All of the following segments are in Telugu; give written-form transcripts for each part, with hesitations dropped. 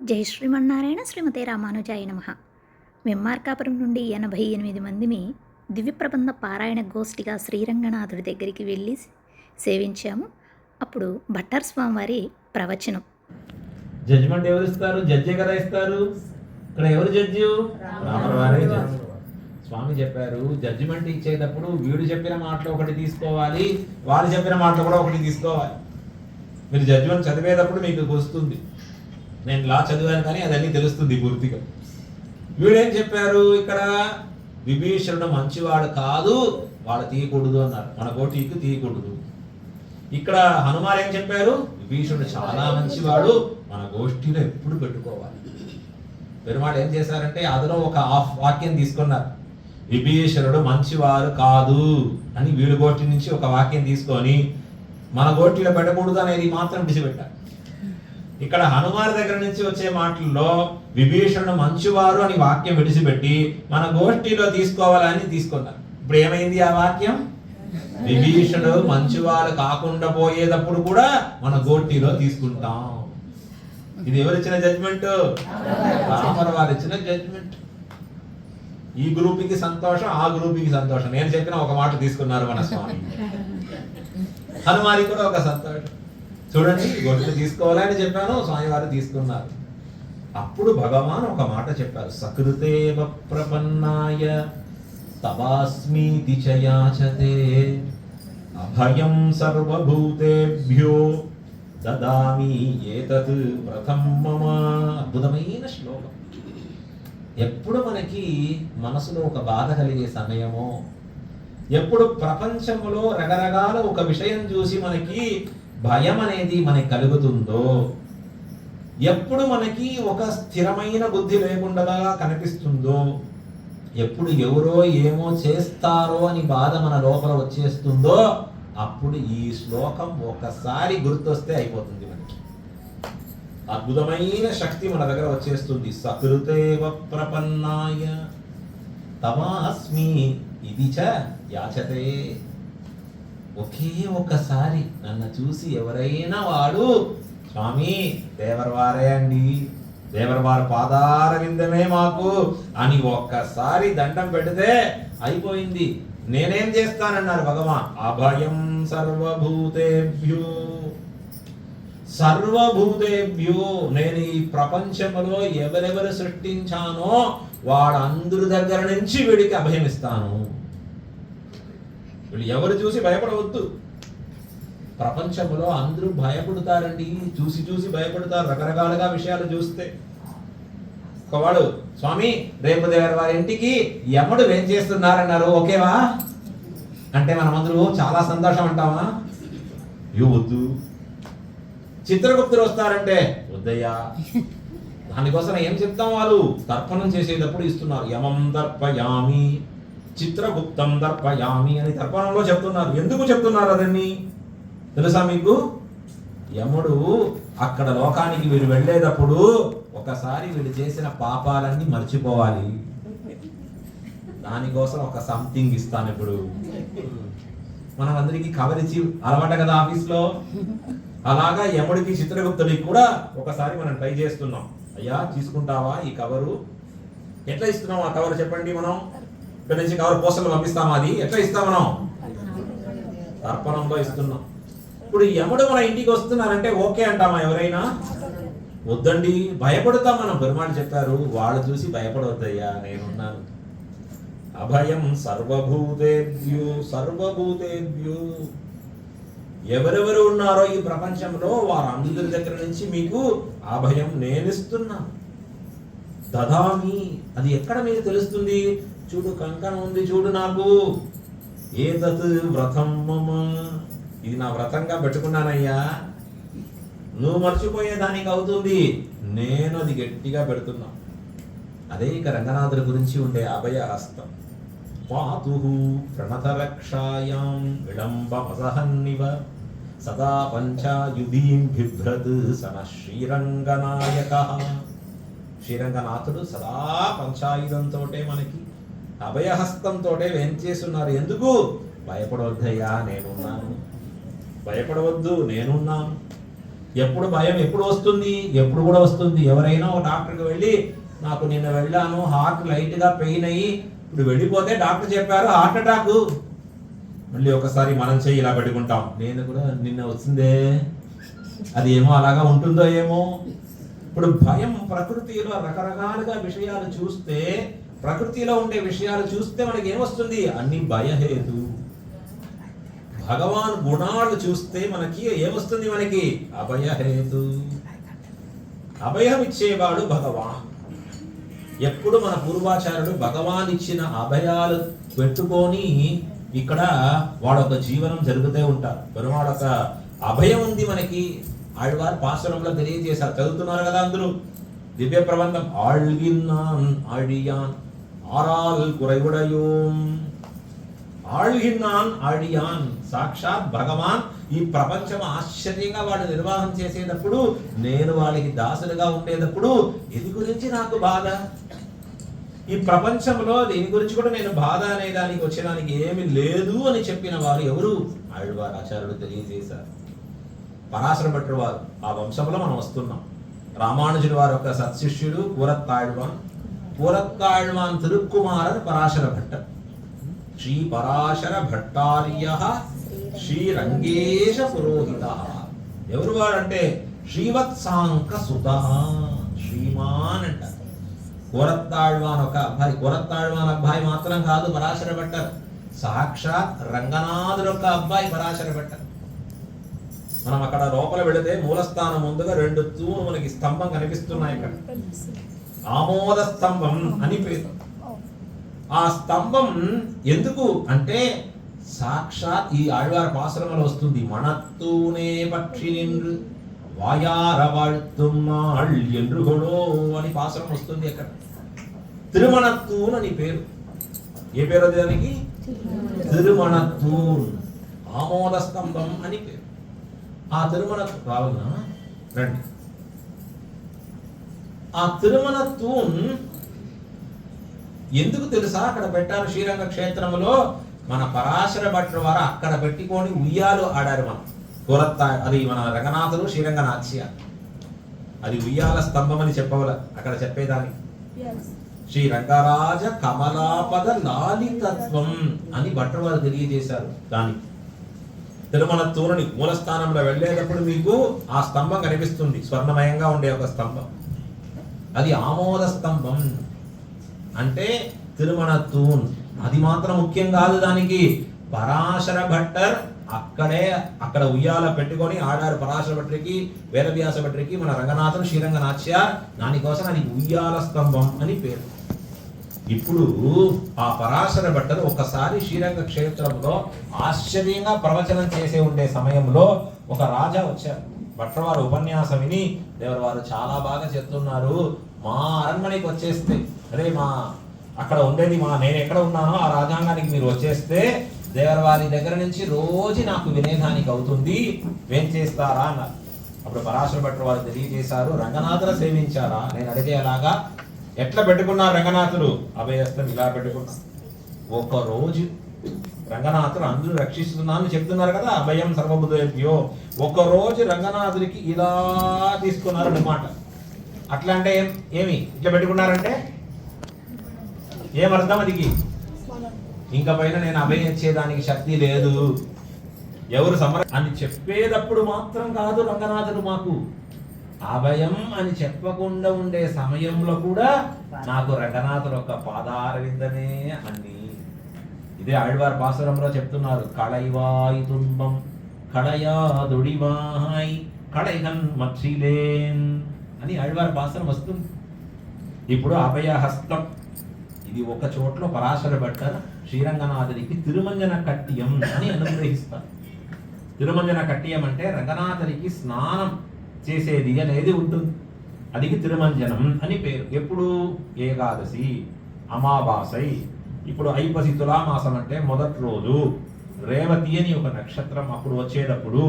జై శ్రీమన్నారాయణ శ్రీమతే రామానుజాయ నమః. వెమ్మార్కాపురం నుండి 88 మందిని దివ్యప్రబంధ పారాయణ గోష్ఠిగా శ్రీరంగనాథుడి దగ్గరికి వెళ్ళి సేవించాము. అప్పుడు భట్టర్ స్వామి వారి ప్రవచనం. జడ్జిమెంట్ ఎవరు ఇస్తారు? జడ్జి కదా ఇస్తారు. ఇక్కడ ఎవరు జడ్జి? రామవారే జడ్జి. స్వామి చెప్పారు, జడ్జిమెంట్ ఇచ్చేటప్పుడు వీడు చెప్పిన మాటలు ఒకటి తీసుకోవాలి, వాళ్ళు చెప్పిన మాటలు కూడా ఒకటి తీసుకోవాలి. మీరు జడ్జిమెంట్ చదివేటప్పుడు మీకు వస్తుంది, నేను లా చదివాను కానీ అదన్నీ తెలుస్తుంది పూర్తిగా. వీడేం చెప్పారు? ఇక్కడ విభీషణుడు మంచివాడు కాదు, వాడు తీయకూడదు అన్నారు. మన కోటికి తీయకూడదు. ఇక్కడ హనుమాన్ ఏం చెప్పారు? విభీషణుడు చాలా మంచివాడు, మన గోష్ఠిలో ఎప్పుడు పెట్టుకోవాలి. పెరుమాడు ఏం చేశారంటే అందులో ఒక వాక్యం తీసుకున్నారు, విభీషణుడు మంచివారు కాదు అని. వీడి గోష్ఠి నుంచి ఒక వాక్యం తీసుకొని మన గోష్ఠిలో పెట్టకూడదు అనేది మాత్రం విడిచిపెట్టారు. ఇక్కడ హనుమాన్ దగ్గర నుంచి వచ్చే మాటల్లో విభీషణుడు మంచివారు అని వాక్యం విడిచిపెట్టి మన గోష్ఠిలో తీసుకోవాలని తీసుకున్నారు. ఇప్పుడు ఏమైంది ఆ వాక్యం? విభీషణుడు మంచివారు కాకుండా పోయేటప్పుడు కూడా మన గోష్ఠిలో తీసుకుంటాం. ఇది ఎవరిచ్చిన జడ్జిమెంట్? రామర్ వారు ఇచ్చిన జడ్జిమెంట్. ఈ గ్రూప్కి సంతోషం, ఆ గ్రూప్కి సంతోషం. నేను చెప్పిన ఒక మాట తీసుకున్నారు మన స్వామి. హనుమానికి కూడా ఒక సంతోషం. చూడండి, గొడ్లు తీసుకోవాలని చెప్పాను, స్వామివారు తీసుకున్నారు. అప్పుడు భగవాన్ ఒక మాట చెప్పారు, సకృతేవ ప్రపన్నాయ తవాస్మీతి చ యాచతే అభయం సర్వభూతేభ్యో దదామి ఏతత్ వ్రతం మమ. అద్భుతమైన శ్లోకం. ఎప్పుడు మనకి మనసులో ఒక బాధ కలిగే సమయమో, ఎప్పుడు ప్రపంచంలో రకరకాల ఒక విషయం చూసి మనకి భయం అనేది మనకి కలుగుతుందో, ఎప్పుడు మనకి ఒక స్థిరమైన బుద్ధి లేకుండా కనిపిస్తుందో, ఎప్పుడు ఎవరో ఏమో చేస్తారో అని బాధ మన లోపల వచ్చేస్తుందో, అప్పుడు ఈ శ్లోకం ఒకసారి గుర్తొస్తే అయిపోతుంది. మనకి అద్భుతమైన శక్తి మన దగ్గర వచ్చేస్తుంది. సకృతేవ ప్రపన్నాయ తమాస్మి ఇది చ యాచతే. ఒకే ఒక్కసారి నన్ను చూసి ఎవరైనా వాడు స్వామి దేవరవారే అండి, దేవరవారి పాదార విందమే మాకు అని ఒక్కసారి దండం పెడితే అయిపోయింది. నేనేం చేస్తానన్నారు భగవాన్? అభయం సర్వభూతేభ్యో. సర్వభూతేభ్యో, నేను ఈ ప్రపంచంలో ఎవరెవరు సృష్టించానో వాడందరి దగ్గర నుంచి వీడికి అభయం ఇస్తాను. వీళ్ళు ఎవరు చూసి భయపడవద్దు. ప్రపంచంలో అందరూ భయపడతారండి, చూసి చూసి భయపడతారు రకరకాలుగా విషయాలు చూస్తే. ఒకవాడు, స్వామి రేపు దేవర వారి ఇంటికి యముడు ఏం చేస్తున్నారన్నారు, ఓకేవా అంటే మనమందరూ చాలా సంతోషం అంటామా? వద్దు. చిత్రగుప్తులు వస్తారంటే వద్దయ్యా. దానికోసం ఏం చెప్తాం? వాళ్ళు తర్పణం చేసేటప్పుడు ఇస్తున్నారు, యమం దర్పయామి చిత్రగుప్తం దర్పయామి అని తర్పణంలో చెప్తున్నారు. ఎందుకు చెప్తున్నారు అదన్నీ తెలుసా మీకు? యముడు అక్కడ లోకానికి వీడు వెళ్ళేటప్పుడు ఒకసారి వీడు చేసిన పాపాలన్నీ మర్చిపోవాలి. దానికోసం ఒక సంథింగ్ ఇస్తాను. ఇప్పుడు మనం అందరికి కవర్ ఇచ్చి అలవాట కదా ఆఫీస్లో. అలాగా యముడికి చిత్రగుప్తుడికి కూడా ఒకసారి మనం ట్రై చేస్తున్నాం. అయ్యా తీసుకుంటావా ఈ కవరు? ఎట్లా ఇస్తున్నాం ఆ కవర్ చెప్పండి? మనం ఇక్కడ నుంచి కవర్ పోస్టర్లు పంపిస్తామా? అది ఎట్లా ఇస్తాం మనం? తర్పణంలో ఇస్తున్నాం. ఇప్పుడు యముడు మన ఇంటికి వస్తున్నారంటే ఓకే అంటామా ఎవరైనా? వద్దండి, భయపడతాం మనం. పెరుమాళ్ళు చెప్పారు, వాళ్ళు చూసి భయపడవద్దయ్యా, నేనున్నాను. అభయం సర్వభూతేభ్యో. సర్వభూతేభ్యో, ఎవరెవరు ఉన్నారో ఈ ప్రపంచంలో వారందరి దగ్గర నుంచి మీకు అభయం నేనిస్తున్నాను. దదామి. అది ఎక్కడ మీకు తెలుస్తుంది? చూడు, కంకణం ఉంది చూడు నాకు. ఏతత్ వ్రతం మమ. ఇది నా వ్రతంగా పెట్టుకున్నానయ్యా, నువ్వు మర్చిపోయేదానికి అవుతుంది, నేను అది గట్టిగా పెడుతున్నా. అదే ఇక రంగనాథుడి గురించి ఉండే అభయ హస్తం. పాతు ప్రణతరక్షాయాం విళంబమసహన్నివ సదా పంచాయుధీం బిభ్రత్ సన శ్రీరంగనాయక. శ్రీరంగనాథుడు సదా పంచాయుధంతో మనకి అభయహస్తంతో ఏం చేస్తున్నారు? ఎందుకు? భయపడవద్దయ్యా, నేనున్నాను. భయపడవద్దు, నేనున్నాను. ఎప్పుడు భయం ఎప్పుడు వస్తుంది? ఎప్పుడు కూడా వస్తుంది. ఎవరైనా ఒక డాక్టర్కి వెళ్ళి నాకు నిన్న వెళ్ళాను, హార్ట్ లైట్గా పెయిన్ అయ్యి ఇప్పుడు వెళ్ళిపోతే డాక్టర్ చెప్పారు హార్ట్ అటాక్. మళ్ళీ ఒకసారి మనం చెయ్యి ఇలా పెట్టుకుంటాం, నేను కూడా నిన్న వచ్చిందే, అది ఏమో అలాగా ఉంటుందో ఏమో. ఇప్పుడు భయం ప్రకృతిలో రకరకాలుగా విషయాలు చూస్తే, ప్రకృతిలో ఉండే విషయాలు చూస్తే మనకి ఏమొస్తుంది? అన్ని భయహేతు. భగవాన్ గుణాలు చూస్తే మనకి ఏమొస్తుంది? మనకి అభయహేతు. అభయం ఇచ్చేవాడు భగవాన్. ఎప్పుడు మన పూర్వాచార్యుడు భగవాన్ ఇచ్చిన అభయాలు పెట్టుకొని ఇక్కడ వాడొక జీవనం జరుగుతూ ఉంటారు. పెరుమాడొక అభయం ఉంది మనకి. ఆళ్వారు పాసురంలో తెలియజేశారు, చదువుతున్నారు కదా అందరూ. దివ్య ప్రబంధం ఆళ్గిన్నాన్ ఆడియాన్ ఆరాల్ కురైవుడయోం. ఆళ్గిన్నాన్ ఆడియాన్, సాక్షాత్ భగవాన్ ఈ ప్రపంచం ఆశ్చర్యంగా వాడు నిర్వాహం చేసేటప్పుడు, నేను వాళ్ళకి దాసులుగా ఉండేటప్పుడు ఇది గురించి నాకు బాధ, ఈ ప్రపంచంలో దీని గురించి కూడా నేను బాధ అనే దానికి వచ్చేదానికి ఏమి లేదు అని చెప్పిన వారు ఎవరు? ఆళ్వార్ ఆచార్యుడు తెలియజేశారు. పరాశర భట్టర్ వారు, ఆ వంశంలో మనం వస్తున్నాం. రామానుజుడు వారు ఒక సత్శిష్యుడు కూరత్తాళ్వాన్. కూరత్తాళ్వాన్ తిరుక్కుమారర్ పరాశర భట్టర్. శ్రీ పరాశర భట్టార్య శ్రీరంగేశ పురోహిత. ఎవరు వాడంటే శ్రీవత్సాంక సుత, శ్రీమాన్ అంటారు. కూరత్తాళ్వాన్ ఒక అబ్బాయి. కూరత్తాళ్వాన్ అబ్బాయి మాత్రం కాదు పరాశర భట్టర్, సాక్షాత్ రంగనాథుడు ఒక అబ్బాయి పరాశర భట్టర్. మనం అక్కడ లోపల వెళితే మూలస్థానం ముందుగా 2 తూములు మనకి స్తంభం కనిపిస్తున్నాయి. ఇక్కడ ఆమోద స్తంభం అని పేరు. ఆ స్తంభం ఎందుకు అంటే సాక్షాత్ ఈ ఆళ్వార్ పాసురంలో వస్తుంది. మణత్తూనే పక్షి నిన్ను వాయార వాళ్తున్నాళ్ ఎండ్రుగొడో అని పాసురం వస్తుంది. అక్కడ తిరుమణత్తూన్ అని పేరు. ఏ పేరు దానికి? తిరుమణత్తూన్, ఆమోద స్తంభం అని పేరు. ఆ తిరుమణత్తూన్ రావునా రండి. ఆ తిరుమణత్తూన్ ఎందుకు తెలుసా అక్కడ పెట్టారు? శ్రీరంగ క్షేత్రంలో మన పరాశర భట్టర్ వారు అక్కడ పెట్టుకొని ఉయ్యాలు ఆడారు. మనం కూరత్తా, అది మన రంగనాథుడు శ్రీరంగనాథ్య, అది ఉయ్యాల స్తంభం అని చెప్పవల అక్కడ చెప్పేదానికి. శ్రీ రంగరాజ కమలాపద లాలితత్వం అని భట్టర్ వారు తెలియజేశారు. దానికి తిరుమణత్తూరుని మూలస్థానంలో వెళ్ళేటప్పుడు మీకు ఆ స్తంభం కనిపిస్తుంది, స్వర్ణమయంగా ఉండే ఒక స్తంభం. అది ఆమోద స్తంభం అంటే తిరుమణత్తూన్. అది మాత్రం ముఖ్యం కాదు, దానికి పరాశర భట్టర్ అక్కడ ఉయ్యాల పెట్టుకొని ఆడారు. పరాశర భట్రికి, వేదవ్యాస భట్రికి, మన రంగనాథుడు శ్రీరంగనాథ్య. దానికోసం అది ఉయ్యాల స్తంభం అని పేరు. ఇప్పుడు ఆ పరాశర భట్టర్ ఒకసారి శ్రీరంగ క్షేత్రంలో ఆశ్చర్యంగా ప్రవచనం చేసే ఉండే సమయంలో ఒక రాజా వచ్చారు. భట్టర్ వారు ఉపన్యాసం విని, దేవర వారు చాలా బాగా చెప్తున్నారు, మా అరణ్మణికి వచ్చేస్తే, అరే మా అక్కడ ఉండేది నేను ఎక్కడ ఉన్నానో ఆ రాజ్యాంగానికి మీరు వచ్చేస్తే దేవర వారి దగ్గర నుంచి రోజు నాకు వినేదానికి అవుతుంది, ఏం చేస్తారా అన్నారు. అప్పుడు పరాశర భట్టర్ వారు తెలియజేశారు, రంగనాథులు సేవించారా? నేను అడిగేలాగా ఎట్లా పెట్టుకున్నారు రంగనాథులు? అభయస్తం ఇలా పెట్టుకున్నా. ఒక రోజు రంగనాథుడు అందరూ రక్షిస్తున్నాను చెప్తున్నారు కదా, అభయం సర్వబుద్ధేభ్యో. ఒక రోజు రంగనాథుడికి ఇలా తీసుకున్నారు అన్నమాట. అట్లా అంటే ఏమి ఇట్లా పెట్టుకున్నారంటే ఏమర్థం? అదికి ఇంకా పైన నేను అభయం ఇచ్చేదానికి శక్తి లేదు, ఎవరు అని చెప్పేటప్పుడు మాత్రం కాదు రంగనాథుడు మాకు అభయం అని చెప్పకుండా ఉండే సమయంలో కూడా నాకు రంగనాథుడు ఒక పాదారవిందనే అన్ని. ఇదే ఆళ్వార్ పాసురంలో చెప్తున్నారు, కళైవాయి తున్బం కళయాదుడివాయి కళైగన్ మక్షిలేన్ అని ఆళ్వార్ పాసురం వస్తుంది. ఇప్పుడు అభయహస్తం ఇది ఒక చోట్ల పరాశర భట్టర్ శ్రీరంగనాథుడికి తిరుమంజన కట్టియం అని అనుగ్రహిస్తారు. తిరుమంజన కట్టియం అంటే రంగనాథుడికి స్నానం చేసేది అనేది ఉంటుంది, అది తిరుమంజనం అని పేరు. ఎప్పుడు? ఏకాదశి, అమావాసై. ఇప్పుడు ఐపసి తులామాసం అంటే మొదటి రోజు, రేవతి అని ఒక నక్షత్రం అప్పుడు వచ్చేటప్పుడు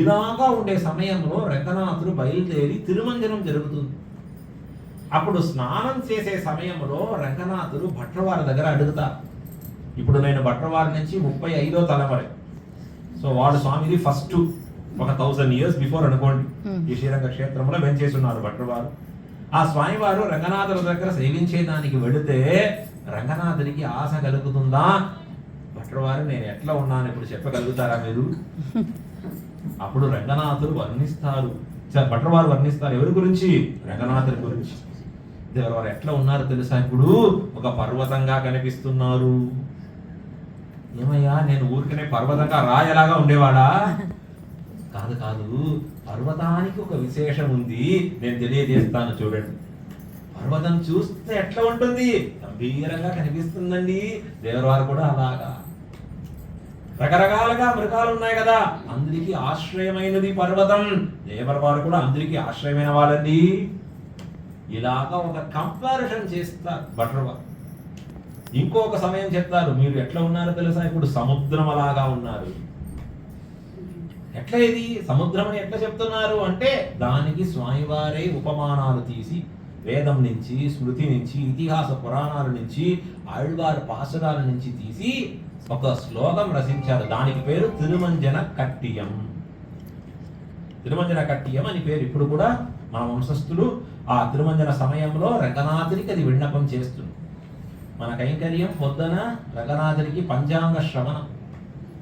ఇలాగా ఉండే సమయంలో రంగనాథుడు బయలుదేరి తిరుమంజనం జరుగుతుంది. అప్పుడు స్నానం చేసే సమయంలో రంగనాథుడు భట్రవారి దగ్గర అడుగుతారు. ఇప్పుడు నేను భట్రవారి నుంచి 35వ తలముறை. సో వాడు స్వామిది ఫస్ట్ ఒక 1000 years బిఫోర్ అనుకోండి ఈ శ్రీరంగ క్షేత్రంలో వెంచేస్తున్నారు భట్రవారు. ఆ స్వామివారు రంగనాథుల దగ్గర సేవించేదానికి వెళితే రంగనాథుడికి ఆశ కలుగుతుందా? భట్రవారు నేను ఎట్లా ఉన్నాను ఇప్పుడు చెప్పగలుగుతారా మీరు? అప్పుడు రంగనాథుడు వర్ణిస్తారు, భట్రవారు వర్ణిస్తారు. ఎవరి గురించి? రంగనాథుడి గురించి. దేవరవారు ఎట్లా ఉన్నారు తెలుసా? ఇప్పుడు ఒక పర్వతంగా కనిపిస్తున్నారు. ఏమయ్యా నేను ఊరికనే పర్వతంగా రాయలాగా ఉండేవాడా? కాదు కాదు, పర్వతానికి ఒక విశేషం ఉంది, నేను తెలియజేస్తాను చూడండి. పర్వతం చూస్తే ఎట్లా ఉంటుంది? గంభీరంగా కనిపిస్తుందండి. దేవరవారు కూడా అలాగా. రకరకాలుగా మృగాలు ఉన్నాయి కదా, అందరికీ ఆశ్రయమైనది పర్వతం. దేవరవారు కూడా అందరికీ ఆశ్రయమైన వాళ్ళండి. ఇలాగా ఒక కంపారిజన్ చేస్తారు భట్రవారు. ఇంకొక సమయం చెప్తారు, మీరు ఎట్లా ఉన్నారో తెలుసా? ఇప్పుడు సముద్రం అలాగా ఉన్నారు. ఎట్లా ఇది సముద్రం అని ఎట్లా చెప్తున్నారు అంటే, దానికి స్వామివారే ఉపమానాలు తీసి వేదం నుంచి, స్మృతి నుంచి, ఇతిహాస పురాణాల నుంచి, ఆళ్వారు పాసురాల నుంచి తీసి ఒక శ్లోకం రచించారు. దానికి పేరు తిరుమంజన కట్టియం. తిరుమంజన కట్టియం అని పేరు. ఇప్పుడు కూడా మన వంశస్థులు ఆ తిరుమంజన సమయంలో రంగనాథుడికి అది విన్నపం చేస్తుంది. మన కైంకర్యం పొద్దున రంగనాథుడికి పంచాంగ శ్రవణం.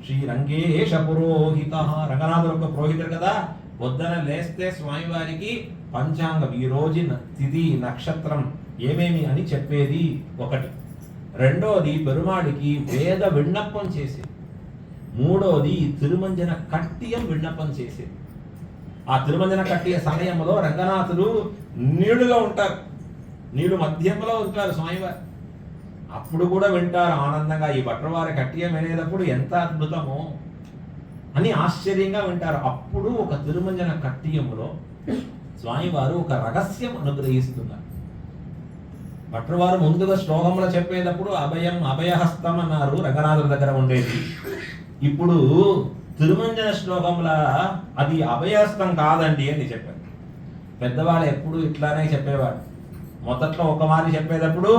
శ్రీ రంగేశ పురోహిత, రంగనాథుడు ఒక పురోహితుడు కదా. పొద్దున లేస్తే స్వామివారికి పంచాంగం, ఈ రోజు తిథి నక్షత్రం ఏమేమి అని చెప్పేది ఒకటి. రెండోది పెరుమాడికి వేద విన్నపం చేసేది. మూడోది తిరుమంజన కట్టియం విన్నపం చేసేది. ఆ తిరుమంజన కట్టియ సమయంలో రంగనాథుడు నీళ్లులో ఉంటారు, నీళ్లు మధ్యంలో ఉంటారు స్వామివారు. అప్పుడు కూడా వింటారు ఆనందంగా. ఈ భట్రవారి కట్టియం వినేటప్పుడు ఎంత అద్భుతమో అని ఆశ్చర్యంగా వింటారు. అప్పుడు ఒక తిరుమంజన కట్టియంలో స్వామివారు ఒక రహస్యం అనుగ్రహిస్తున్నారు. భట్రవారు ముందుగా శ్లోకంలో చెప్పేటప్పుడు అభయం అభయహస్తం అన్నారు, రంగనాథుల దగ్గర ఉండేది. ఇప్పుడు తిరుమంజన శ్లోకంలో అది అభయహస్తం కాదండి అని చెప్పారు. పెద్దవాళ్ళు ఎప్పుడు ఇట్లానే చెప్పేవాడు. మొదట్లో ఒక మారి చెప్పేటప్పుడు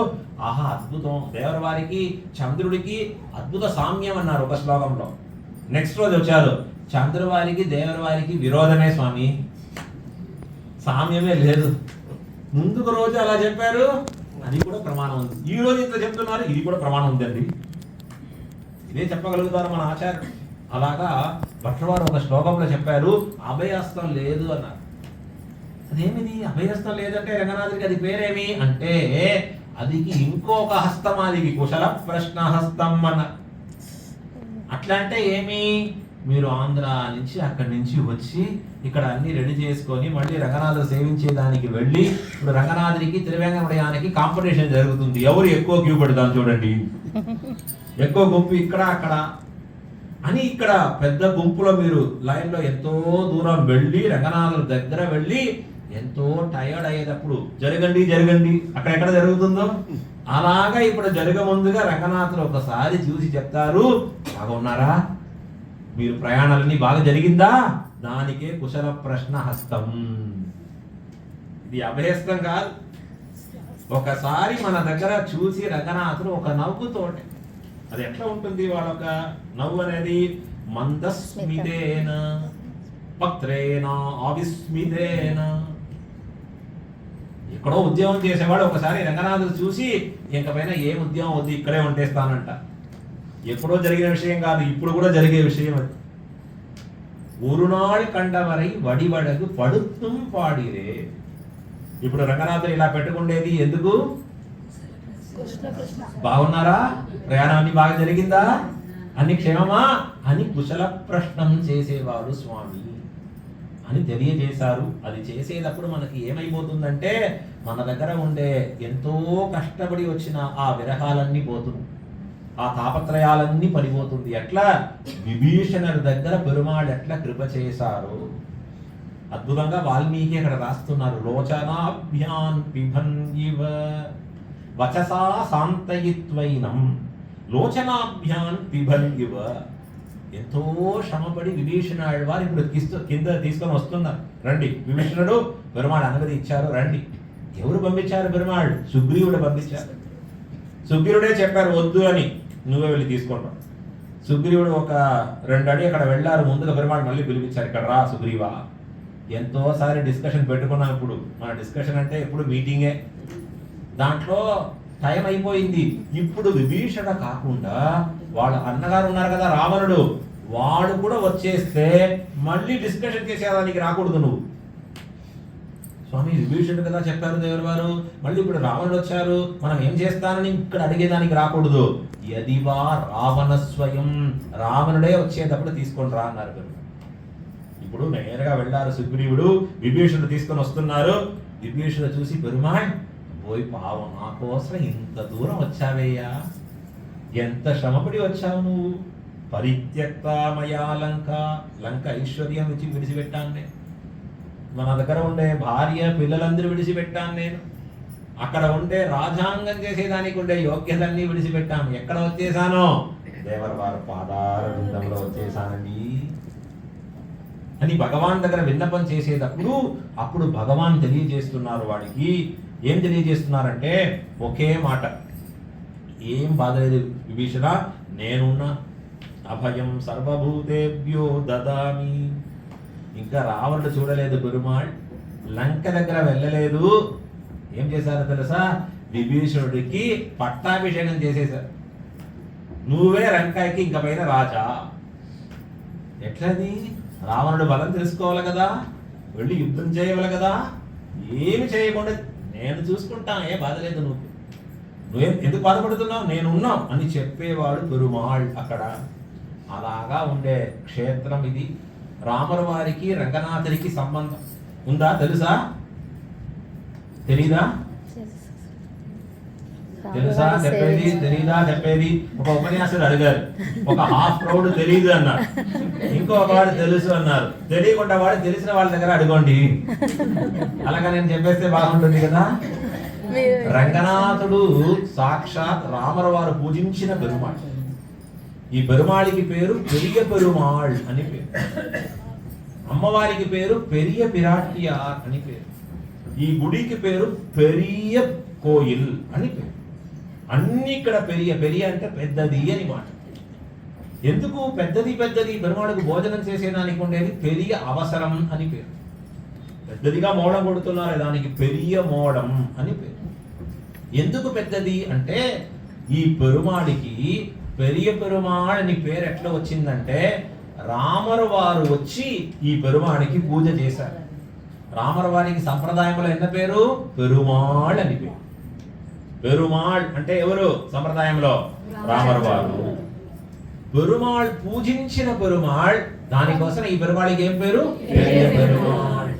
ఆహా అద్భుతం, దేవరవారికి చంద్రుడికి అద్భుత సామ్యం అన్నారు ఒక శ్లోకంలో. నెక్స్ట్ రోజు వచ్చారు, చంద్రవారికి దేవరవారికి విరోధమే స్వామి, సామ్యమే లేదు. ముందుకు రోజు అలా చెప్పారు, అది కూడా ప్రమాణం ఉంది. ఈ రోజు ఇంత చెప్తున్నారు, ఇది కూడా ప్రమాణం ఉందండి. ఇదే చెప్పగలుగుతారు మన ఆచార్యులు. అలాగా భట్రవారు ఒక శ్లోకంలో చెప్పారు అభయహస్తం లేదు అన్నారు. అదేమిది అభయహస్తం లేదంటే రంగనాథుడికి అది పేరేమి అంటే, అదికి ఇంకొక హస్తం, అదికి కుశల ప్రశ్న హస్తం అన్న. అట్లా అంటే ఏమి, మీరు ఆంధ్ర నుంచి అక్కడి నుంచి వచ్చి ఇక్కడ అన్ని రెడీ చేసుకొని మళ్ళీ రంగనాథుడు సేవించేదానికి వెళ్ళి, ఇప్పుడు రంగనాథుడికి తిరువేంకటయానికి కాంపిటీషన్ జరుగుతుంది, ఎవరు ఎక్కువ క్యూ పెడతాను చూడండి, ఎక్కువ గుంపు ఇక్కడ అక్కడ అని. ఇక్కడ పెద్ద గుంపులో మీరు లైన్లో ఎంతో దూరం వెళ్ళి రంగనాథుడి దగ్గర వెళ్ళి ఎంతో టైర్డ్ అయ్యేటప్పుడు జరగండి జరగండి అక్కడ ఎక్కడ జరుగుతుందో అలాగా ఇప్పుడు జరగ ముందుగా రంగనాథుడు ఒకసారి చూసి చెప్తారు, బాగా ఉన్నారా, మీరు ప్రయాణాలన్నీ బాగా జరిగిందా, దానికే కుశల ప్రశ్న హస్తం. ఇది అభయస్తం కాదు. ఒకసారి మన దగ్గర చూసి రంగనాథుడు ఒక నవ్వుతోటి, అది ఎట్లా ఉంటుంది వాళ్ళొక నవ్వు అనేది, మందస్మితేన పత్రేన అవిస్మితేన. ఎక్కడో ఉద్యోగం చేసేవాడు ఒకసారి రంగనాథుడు చూసి ఇంకపైన ఏం ఉద్యోగం వద్దు ఇక్కడే ఉంటేస్తానంట. ఎప్పుడో జరిగిన విషయం కాదు, ఇప్పుడు కూడా జరిగే విషయం అది. ఊరునాడు కండవరై వడివడగు పడుతుం పాడిరే. ఇప్పుడు రంగనాథుడు ఇలా పెట్టుకుండేది ఎందుకు? బాగున్నారా, ప్రయాణం అన్ని బాగా జరిగిందా, అన్ని క్షేమమా అని కుశల ప్రశ్నం చేసేవాడు స్వామి అని తెలియజేశారు. అది చేసేటప్పుడు మనకి ఏమైపోతుందంటే, మన దగ్గర ఉండే ఎంతో కష్టపడి వచ్చిన ఆ విరహాలన్నీ పోతుంది, ఆ తాపత్రయాలన్నీ పడిపోతుంది. ఎట్లా విభీషణుడి దగ్గర పెరుమాళ్ ఎట్లా కృప చేశారు అద్భుతంగా వాల్మీకి అక్కడ రాస్తున్నారు. లోచనాభ్యాన్ పిబన్ ఇవ వచసా శాంతయిత్వైనం లోచనాభ్యాన్ పిబన్ ఇవ. ఎంతో శ్రమపడి విభీషణుడు వారు ఇప్పుడు కింద తీసుకొని వస్తున్నారు. రండి, విభీషణుడు పెరుమాళ్ అనుమతి ఇచ్చారు, రండి. ఎవరు పంపించారు? పెరుమాళ్ సుగ్రీవుడు పంపించారు. సుగ్రీవుడే చెప్పారు వద్దు అని, నువ్వే వెళ్ళి తీసుకుంటావు. సుగ్రీవుడు ఒక 2 అడి అక్కడ వెళ్ళారు. ముందుగా పెరుమాళ్ మళ్ళీ పిలిపించారు, ఇక్కడ రా సుగ్రీవా. ఎంతోసారి డిస్కషన్ పెట్టుకున్నాం. ఇప్పుడు మన డిస్కషన్ అంటే ఎప్పుడు మీటింగే, దాంట్లో టైం అయిపోయింది. ఇప్పుడు విభీషణ కాకుండా వాళ్ళ అన్నగారు ఉన్నారు కదా రావణుడు, వాడు కూడా వచ్చేస్తే మళ్ళీ డిస్కషన్ చేసేదానికి రాకూడదు నువ్వు. స్వామి విభీషణుడు కదా చెప్పారు దేవుడు వారు, మళ్ళీ ఇప్పుడు రావణుడు వచ్చారు, మనం ఏం చేస్తానని ఇక్కడ అడిగేదానికి రాకూడదు. యదివా రావణ స్వయం, రావణుడే వచ్చేటప్పుడు తీసుకొని రా అన్నారు పెరుమాళ్. ఇప్పుడు నేరుగా వెళ్ళారు సుగ్రీవుడు, విభీషణుడు తీసుకొని వస్తున్నారు. విభీషణుడు చూసి పెరుమాళ్ పోయి పావం నా కోసం ఇంత దూరం వచ్చావయ్యా, ఎంత శ్రమపడి వచ్చావు నువ్వు. పరిత్యక్తమయా లంక, లంక ఐశ్వర్యం విడిచిపెట్టాను నేను, మన దగ్గర ఉండే భార్య పిల్లలందరూ విడిచిపెట్టాను నేను, అక్కడ ఉండే రాజాంగం చేసేదానికి ఉండే యోగ్యతల్ని విడిచిపెట్టాను. ఎక్కడ వచ్చేసానో దేవర వారు పాదార బృందంలో వచ్చేసానండి అని భగవాన్ దగ్గర విన్నపం చేసేటప్పుడు అప్పుడు భగవాన్ తెలియజేస్తున్నారు వాడికి. ఏం తెలియజేస్తున్నారంటే ఒకే మాట, ఏం బాధ లేదు విభీషణ, నేనున్నా, అభయం సర్వభూతేభ్యో దదామి. ఇంకా రావణుడు చూడలేదు పెరుమాళ్, లంక దగ్గర వెళ్ళలేదు. ఏం చేశారో తెలుసా, విభీషణుడికి పట్టాభిషేకం చేసేశారు. నువ్వే లంకాకి ఇంక పైన రాజా. ఎట్లది? రావణుడు బలం తెలుసుకోవాలి కదా, వెళ్ళి యుద్ధం చేయవాలి కదా, ఏమి చేయకుండా నేను చూసుకుంటా, ఏ బాధ లేదు, నువ్వేం ఎందుకు బాధపడుతున్నావు, నేనున్నావు అని చెప్పేవాడు పెరుమాళ్ అక్కడ. అలాగా ఉండే క్షేత్రం ఇది. రాముల వారికి రంగనాథుడికి సంబంధం ఉందా తెలుసా, తెలీదా? తెలుసా చెప్పేది, తెలీదా చెప్పేది? ఒక ఉపన్యాసుడు అడిగారు, ఒక హాఫ్ క్రౌడ్ తెలీదు అన్నారు, ఇంకొక వాడు తెలుసు అన్నారు. తెలియకుండా వాడు తెలిసిన వాళ్ళ దగ్గర అడగండి. అలాగా నేను చెప్పేస్తే బాగుంటుంది కదా. రంగనాథుడు సాక్షాత్ రాముల వారు పూజించిన పెరుమాళ్. ఈ పెరుమాళికి పేరు పెరియ పెరుమాళ్ అని పేరు, అమ్మవారికి పేరు పెరియ పిరాట్టియార్ అని పేరు, ఈ గుడికి పేరు పెరియ కోయిల్ అని పేరు. అన్ని ఇక్కడ పెరియ పెరియ అంటే పెద్దది అని మాట. ఎందుకు పెద్దది పెద్దది? పెరుమాళకు భోజనం చేసేదానికి ఉండేది పెరియ అవసరం అని పేరు. పెద్దదిగా మోడం కొడుతున్నారు, దానికి పెరియ మోడం అని పేరు. ఎందుకు పెద్దది అంటే ఈ పెరుమాళికి పెరియ పెరుమాళ్ అని పేరు ఎట్లా వచ్చిందంటే రాముల వారు వచ్చి ఈ పెరుమాళికి పూజ చేశారు. రాముల వారికి సంప్రదాయంలో ఎంత పేరు? పెరుమాళ్ అని పేరు. పెరుమాళ్ అంటే ఎవరు సంప్రదాయంలో? రాముల వారు. పెరుమాళ్ పూజించిన పెరుమాళ్, దానికోసం ఈ పెరుమాళికి ఏం పేరు? పెరియ పెరుమాళ్.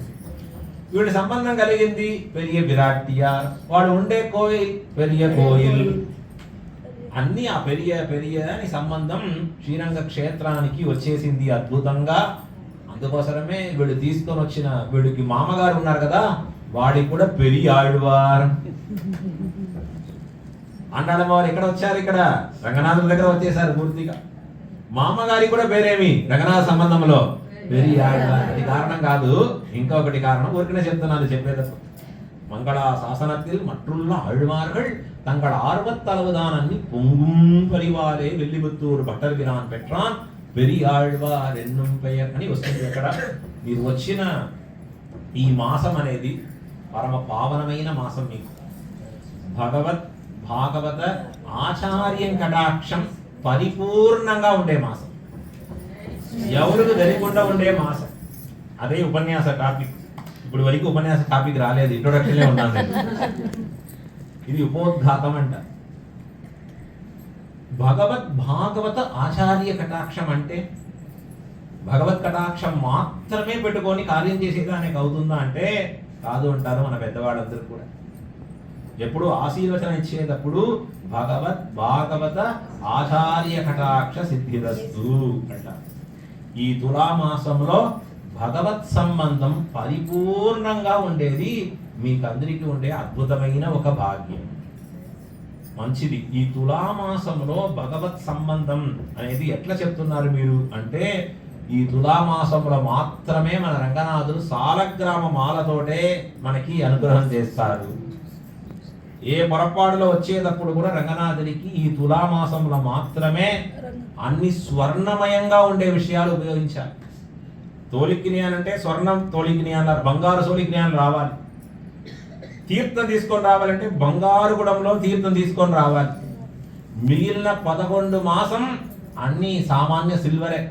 వీడి సంబంధం కలిగింది పెరియ పిరాట్టియార్, వాడు ఉండే కోయిల్ పెరియ కోయిల్. అన్ని ఆ పెరియ పెరియ అని సంబంధం శ్రీరంగ క్షేత్రానికి వచ్చేసింది అద్భుతంగా. అందుకోసమే వీడు తీసుకొని వచ్చిన, వీడికి మామగారు ఉన్నారు కదా, వాడికి కూడా పెరియాళ్వార్ అన్నాడు. వారు ఎక్కడ వచ్చారు? ఇక్కడ రంగనాథుడి దగ్గర వచ్చేసారు పూర్తిగా. మామగారికి కూడా పేరేమి రంగనాథ సంబంధంలో? పెరియాళ్వార్. అది కారణం కాదు, ఇంకొకటి కారణం ఊరికనే చెప్తున్నాను చెప్పేటప్పుడు. மங்களா சாசனத்தில் மற்றுள்ள ஆழ்வார்கள் தங்கள் ஆர்வத்தளவுதான் அன்னி பொங்கும் பரிவாலே வெள்ளிபுத்தூர் பட்டர்பிரான் பெற்றான் పెరియాళ్వార్ ఎన్నుం పెయర్ అని వస్తుంది. అక్కడ మీరు వచ్చిన ఈ మాసం అనేది పరమ పావనమైన మాసం. మీకు భాగవత ఆచార్యం కటాక్షం పరిపూర్ణంగా ఉండే మాసం, ఎవరికి తెలియకుండా ఉండే మాసం. అదే ఉపన్యాస టాపిక్. ఇప్పుడు వరకు ఉపన్యాస టాపిక్ రాలేదు, ఇంట్రొడక్షన్లే ఉన్నాను నేను. ఇది ఉపోద్ఘాతం అంట. భాగవత ఆచార్య కటాక్షం అంటే భగవత్ కటాక్షం మాత్రమే పెట్టుకొని కార్యం చేసేదానికి అవుతుందా అంటే కాదు అంటారు మన పెద్దవాళ్ళందరూ కూడా. ఎప్పుడు ఆశీర్వచనం ఇచ్చేటప్పుడు భాగవత ఆచార్య కటాక్ష సిద్ధిరస్తు అంటారు. ఈ తులామాసంలో భగవత్ సంబంధం పరిపూర్ణంగా ఉండేది మీకందరికీ ఉండే అద్భుతమైన ఒక భాగ్యం. మంచిది. ఈ తులామాసంలో భగవత్ సంబంధం అనేది ఎట్లా చెప్తున్నారు మీరు అంటే, ఈ తులామాసంలో మాత్రమే మన రంగనాథుడు సాలగ్రామ మాలతోటే మనకి అనుగ్రహం చేస్తారు. ఏ పొరపాటులో వచ్చేటప్పుడు కూడా రంగనాథుడికి ఈ తులామాసంలో మాత్రమే అన్ని స్వర్ణమయంగా ఉండే విషయాలు ఉపయోగించాలి. తోలికిని అంటే స్వర్ణం తోలికిని అన్నారు, బంగారు సోలికిని అని రావాలి. తీర్థం తీసుకొని రావాలంటే బంగారు గుడంలో తీర్థం తీసుకొని రావాలి. మిగిలిన 11 మాసం అన్ని సామాన్య సిల్వరే.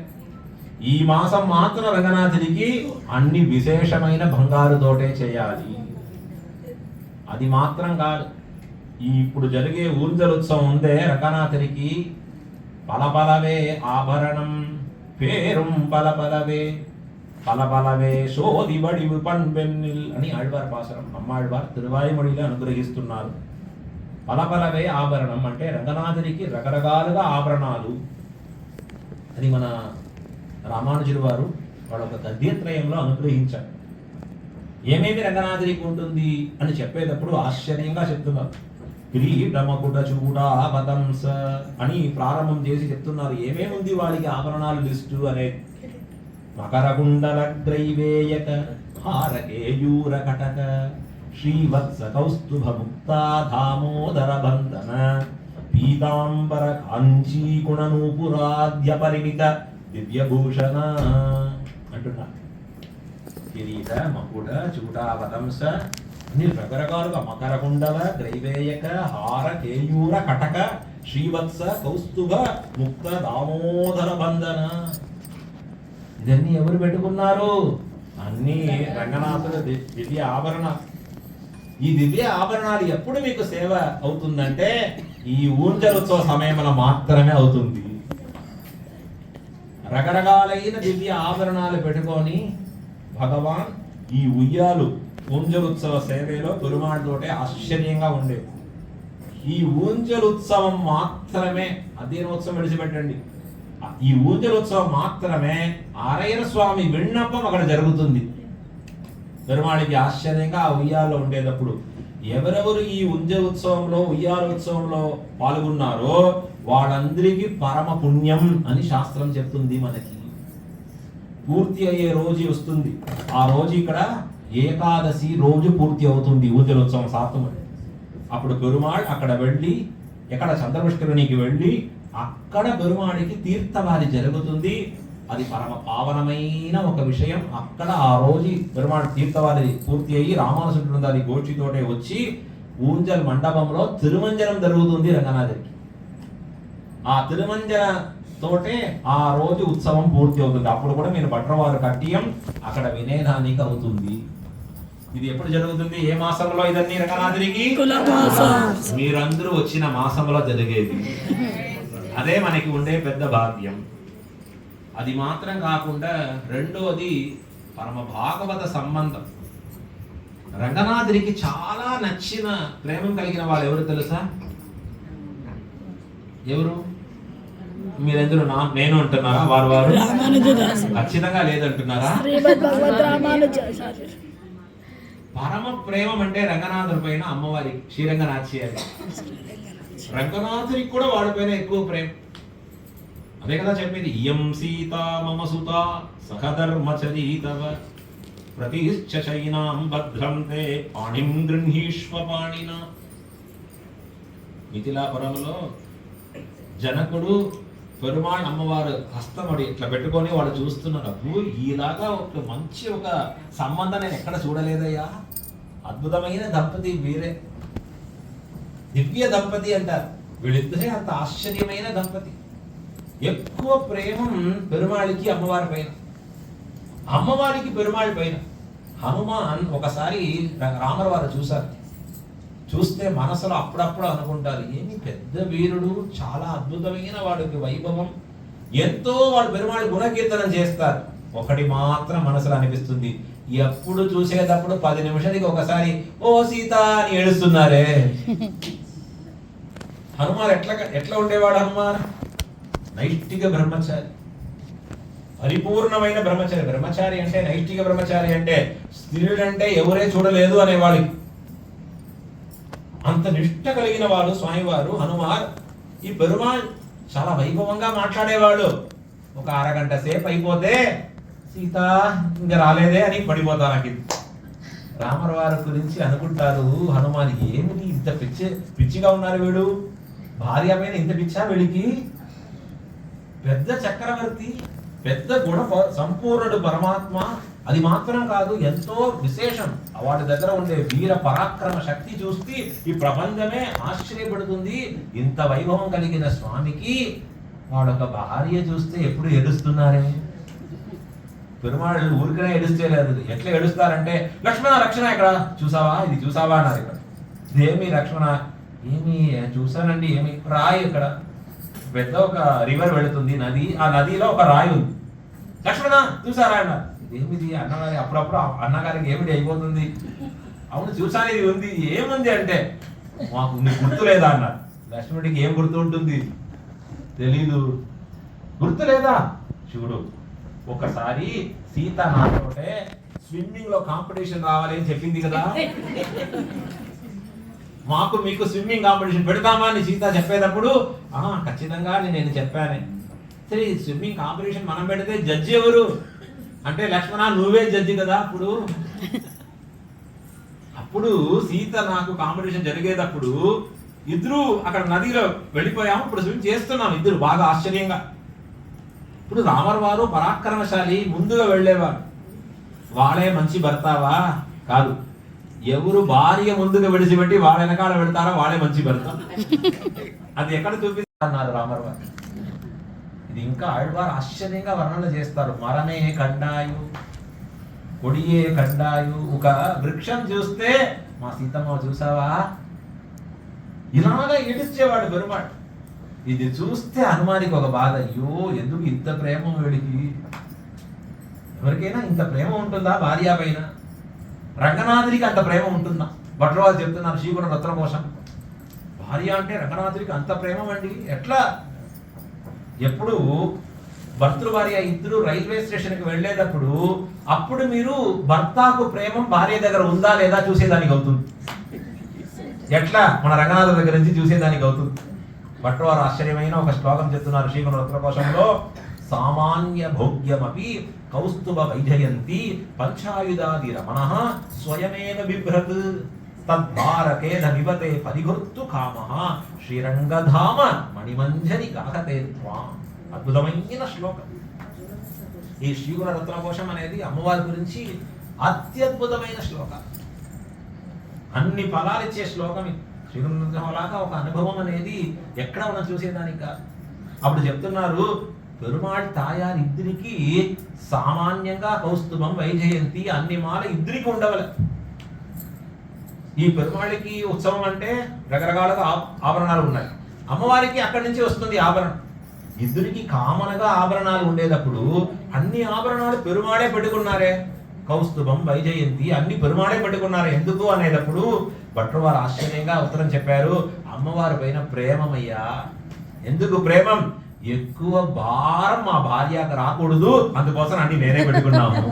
ఈ మాసం మాత్రం రంగనాథుడికి అన్ని విశేషమైన బంగారు తోటే చేయాలి. అది మాత్రం కాదు, ఈ ఇప్పుడు జరిగే ఊర్జలోత్సవం ఉందే రంగనాథుడికి పలపలవే ఆభరణం పేరుం పలపలవే పలపలవే సోదిబడి పన్వెన్నిల్ అని ఆళ్వార్ పాసరం అమ్మాళ్వార్ తిరువాయిమొழிలో అనుగ్రహిస్తున్నారు. పలపలవే ఆభరణం అంటే రంగనాథుడికి రకరకాలుగా ఆభరణాలు. అది మన రామానుజులు వారు వాళ్ళ ఒక గద్యత్రయంలో అనుగ్రహించారు. ఏమేమి రంగనాథుడికి ఉంటుంది అని చెప్పేటప్పుడు ఆశ్చర్యంగా చెప్తున్నారు. కిరీటమకుట చూడావతంస అని ప్రారంభం చేసి చెప్తున్నారు. ఏమేమి ఉంది వాడికి ఆభరణాలు లిస్టు అనేది. మకరకుండల గ్రైవేయక హారకేయూర కటక శ్రీవత్స కౌస్తుభ ముక్తా దామోదర బంధన పీతాంబర కాంచీ గుణనూపురాద్య పరిమిత దివ్యభూషణ అంటున్నారు. కిరీట మకుట చూటావతంస అన్ని రకరకాలుగా మకరకుండల గ్రైవేయక హార కేయూర కటక శ్రీవత్స కౌస్తుభ ముక్త దామోదర బంధన. ఇదన్నీ ఎవరు పెట్టుకున్నారు? అన్ని రంగనాథుల దివ్య ఆభరణ. ఈ దివ్య ఆభరణాలు ఎప్పుడు మీకు సేవ అవుతుందంటే ఈ ఊర్జలోత్సవ సమయంలో మాత్రమే అవుతుంది. రకరకాలైన దివ్య ఆభరణాలు పెట్టుకొని భగవాన్ ఈ ఉయ్యాలు ఊంజలుత్సవ సేవలో పెరుమాళ్ళతోటే ఆశ్చర్యంగా ఉండేవి. ఈ ఊంజలుత్సవం మాత్రమే, అధ్యయనోత్సవం విడిచిపెట్టండి, ఈ ఊంజలోత్సవం మాత్రమే ఆరయ్యన స్వామి విన్నపం అక్కడ జరుగుతుంది. పెరుమాళికి ఆశ్చర్యంగా ఆ ఉయ్యాల్లో ఉండేటప్పుడు ఎవరెవరు ఈ ఉత్సవంలో ఉయ్యాలోత్సవంలో పాల్గొన్నారో వాళ్ళందరికీ పరమ పుణ్యం అని శాస్త్రం చెప్తుంది. మనకి పూర్తి అయ్యే రోజు వస్తుంది. ఆ రోజు ఇక్కడ ఏకాదశి రోజు పూర్తి అవుతుంది ఊంజలోత్సవం సాత్వం. అప్పుడు పెరుమాళ్ అక్కడ వెళ్ళి, ఎక్కడ చంద్రపుష్కరునికి వెళ్ళి అక్కడ పెరుమాడికి తీర్థవారి జరుగుతుంది. అది పరమ పావనమైన ఒక విషయం. అక్కడ ఆ రోజు పెరుమాళ్ తీర్థవారి పూర్తి అయ్యి రామానుజుడు దాని గోష్ఠితోటే వచ్చి ఊంజల్ మండపంలో తిరుమంజనం జరుగుతుంది రంగనాథుడికి. ఆ తిరుమంజన తోటే ఆ రోజు ఉత్సవం పూర్తి అవుతుంది. అప్పుడు కూడా మీరు భట్రవారు కట్టియం అక్కడ వినేదానికి అవుతుంది. ఇది ఎప్పుడు జరుగుతుంది? ఏ మాసంలో ఇదన్నీ రంగనాథుడికి? మీరందరూ వచ్చిన మాసంలో జరిగేది. అదే మనకి ఉండే పెద్ద భాగ్యం. అది మాత్రం కాకుండా రెండోది పరమ భాగవత సంబంధం. రంగనాథుడికి చాలా నచ్చిన ప్రేమం కలిగిన వాళ్ళు ఎవరు తెలుసా? ఎవరు? మీరెందరూ నేను అంటున్నారా? వారు ఖచ్చితంగా లేదంటున్నారా? పరమ ప్రేమం అంటే రంగనాథుడి పైన అమ్మవారి శ్రీరంగనాథి అని. రంగనాథుడికి కూడా వాడిపైన ఎక్కువ ప్రేమ. అదే కదా చెప్పేది, ఇయం సీత మమ సుత సహధర్మచరీతవ ప్రతిష్ఠ చైనాం భద్రంతే పాణిం గృహీష్వ పాణిన. మిథిలాపురంలో జనకుడు పెరుమాళ్ అమ్మవారు హస్తమడి ఇట్లా పెట్టుకొని వాళ్ళు చూస్తున్నారు. అబ్బు ఈలాగా ఒక మంచి ఒక సంబంధం నేను ఎక్కడ చూడలేదయ్యా. అద్భుతమైన దంపతి వీరే, దివ్య దంపతి అంటారు. వీళ్ళిద్దరే అంత ఆశ్చర్యమైన దంపతి. ఎక్కువ ప్రేమం పెరుమాళికి అమ్మవారి పైన, అమ్మవారికి పెరుమాళి పైన. హనుమాన్ ఒకసారి రామరవారు చూశారు. చూస్తే మనసులో అప్పుడప్పుడు అనుకుంటారు, ఏమి పెద్ద వీరుడు, చాలా అద్భుతమైన వాడికి వైభవం, ఎంతో వాడు పెరుమాళి గుణకీర్తనం చేస్తారు. ఒకటి మాత్రం మనసులో అనిపిస్తుంది, ఎప్పుడు చూసేటప్పుడు 10 నిమిషాలకి ఒకసారి ఓ సీత అని ఏడుస్తున్నారే. హనుమాన్ ఎట్లా ఉండేవాడు? హనుమాన్ నైష్టిక బ్రహ్మచారి, పరిపూర్ణమైన బ్రహ్మచారి. బ్రహ్మచారి అంటే నైష్టిక బ్రహ్మచారి అంటే స్త్రీలంటే ఎవరే చూడలేదు అనేవాడికి అంత నిష్ఠ కలిగిన వాడు స్వామివారు హనుమాన్. ఈ పెరుమాళ్ చాలా వైభవంగా మాట్లాడేవాడు. ఒక అరగంట సేపు అయిపోతే సీత ఇంకా రాలేదే అని పడిపోతా. నాకు రామర్ వారి గురించి అనుకుంటారు హనుమాన్, ఏమిటి ఇంత పిచ్చిగా ఉన్నారు వీడు, భార్య పైన ఇంత పిచ్చా వీడికి, పెద్ద చక్రవర్తి, పెద్ద గుణ సంపూర్ణుడు పరమాత్మ, అది మాత్రం కాదు ఎంతో విశేషం, వాడి దగ్గర ఉండే వీర పరాక్రమ శక్తి చూస్తే ఈ ప్రపంచమే ఆశ్చర్యపడుతుంది. ఇంత వైభవం కలిగిన స్వామికి వాడొక భార్య చూస్తే ఎప్పుడు ఏడుస్తున్నారే. పెరుమాళ్ళు ఊరికనే ఏడుస్తేలేదు, ఎట్లా ఏడుస్తారంటే లక్ష్మణ రక్షణ ఇక్కడ చూసావా, ఇది చూసావా అన్నారు. ఇక్కడ ఏమి లక్ష్మణ, ఏమి చూసానండి, ఏమి రాయి, ఇక్కడ పెద్ద ఒక రివర్ వెళుతుంది నది, ఆ నదిలో ఒక రాయి ఉంది, లక్ష్మణ చూసారా అన్నారు. ఏమిది అన్నగారి, అప్పుడప్పుడు అన్నగారికి ఏమిటి అయిపోతుంది, అవును చూసాను ఇది ఉంది, ఏముంది అంటే మాకు నీకు గుర్తు లేదా అన్నారు. లక్ష్మణుడికి ఏం గుర్తు ఉంటుంది, తెలీదు. గుర్తు లేదా, శివుడు ఒకసారి సీత నాతోటే స్విమ్మింగ్ లో కాంపిటీషన్ రావాలి అని చెప్పింది కదా, మాకు మీకు స్విమ్మింగ్ కాంపిటీషన్ పెడతామా అని సీత చెప్పేటప్పుడు ఖచ్చితంగా నేను చెప్పాను. సరే స్విమ్మింగ్ కాంపిటీషన్ మనం పెడితే జడ్జి ఎవరు అంటే లక్ష్మణ నువ్వే జడ్జి కదా. అప్పుడు సీత నాకు కాంపిటీషన్ జరిగేటప్పుడు ఇద్దరు అక్కడ నదిలో వెళ్ళిపోయాము, ఇప్పుడు స్విమ్ చేస్తున్నాం ఇద్దరు బాగా ఆశ్చర్యంగా. ఇప్పుడు రామర్ వారు పరాక్రమశాలి, ముందుగా వెళ్ళేవారు. వాళ్ళే మంచి భర్తావా కాదు, ఎవరు భార్య ముందుగా విడిచిపెట్టి వాళ్ళ వెనకాల పెడతారో వాళ్ళే మంచి భర్త. అది ఎక్కడ చూపిస్తున్నారు రామర్ వారు. ఇది ఇంకా ఆళ్వారు ఆశ్చర్యంగా వర్ణన చేస్తారు. మరమే కండాయు, కొడియే కండాయు, ఒక వృక్షం చూస్తే మా సీతమ్మ చూసావా ఇలాగా ఏడిచేవాడు పెరుమాడు. ఇది చూస్తే హనుమానికి ఒక బాధ, అయ్యో ఎందుకు ఇంత ప్రేమ వీడికి, ఎవరికైనా ఇంత ప్రేమ ఉంటుందా భార్య పైన, రంగనాథుడికి అంత ప్రేమ ఉంటుందా. భట్ల వాళ్ళు చెప్తున్నారు శ్రీగుణ రత్న కోసం, భార్య అంటే రంగనాథుడికి అంత ప్రేమ అండి ఎట్లా. ఎప్పుడు భర్తృ భార్య ఇద్దరు రైల్వే స్టేషన్కి వెళ్ళేటప్పుడు అప్పుడు మీరు భర్తకు ప్రేమ భార్య దగ్గర ఉందా లేదా చూసేదానికి అవుతుంది, ఎట్లా మన రంగనాథుడి దగ్గర నుంచి చూసేదానికి అవుతుంది. భట్ల వారు ఆశ్చర్యమైన ఒక శ్లోకం చెప్తున్నారు శ్రీగుణ రత్న కోశంలో, సామాన్య భోగ్యమపి కౌస్తుభ వైజయంతి పంచాయుధాది రమణః స్వయమేవ బిభ్రత్ తద్భారకేన వివతే పరిగృత్తు కామః శ్రీరంగధామ మణిమంజరి గాహతే త్వాం. అద్భుతమైన శ్లోకం. ఈ శ్రీగుణ రత్న కోశం అనేది అమ్మవారి గురించి అత్యద్భుతమైన శ్లోకం, అన్ని ఫలాలు ఇచ్చే శ్లోకం. శ్రీగుణలాగా ఒక అనుభవం అనేది ఎక్కడ మనం చూసేదానిక. అప్పుడు చెప్తున్నారు పెరుమాళ్ తాయారు ఇద్దరికి సామాన్యంగా కౌస్తుభం వైజయంతి అన్ని మాల ఇద్దరికి ఉండవల. ఈ పెరుమాళికి ఉత్సవం అంటే రకరకాలుగా ఆభరణాలు ఉన్నాయి, అమ్మవారికి అక్కడి నుంచి వస్తుంది ఆభరణం. ఇద్దరికి కామనగా ఆభరణాలు ఉండేటప్పుడు అన్ని ఆభరణాలు పెరుమాళే పెట్టుకున్నారే, కౌస్తుభం వైజయంతి అన్ని పెరుమాళే పెట్టుకున్నారు. ఎందుకు అనేటప్పుడు భట్ల వారు ఆశ్చర్యంగా ఉత్తరం చెప్పారు, అమ్మవారి పైన ప్రేమమయ్యా. ఎందుకు ప్రేమం, ఎక్కువ భారం మా భార్యకు రాకూడదు, అందుకోసం అన్ని నేనే పెట్టుకున్నాము.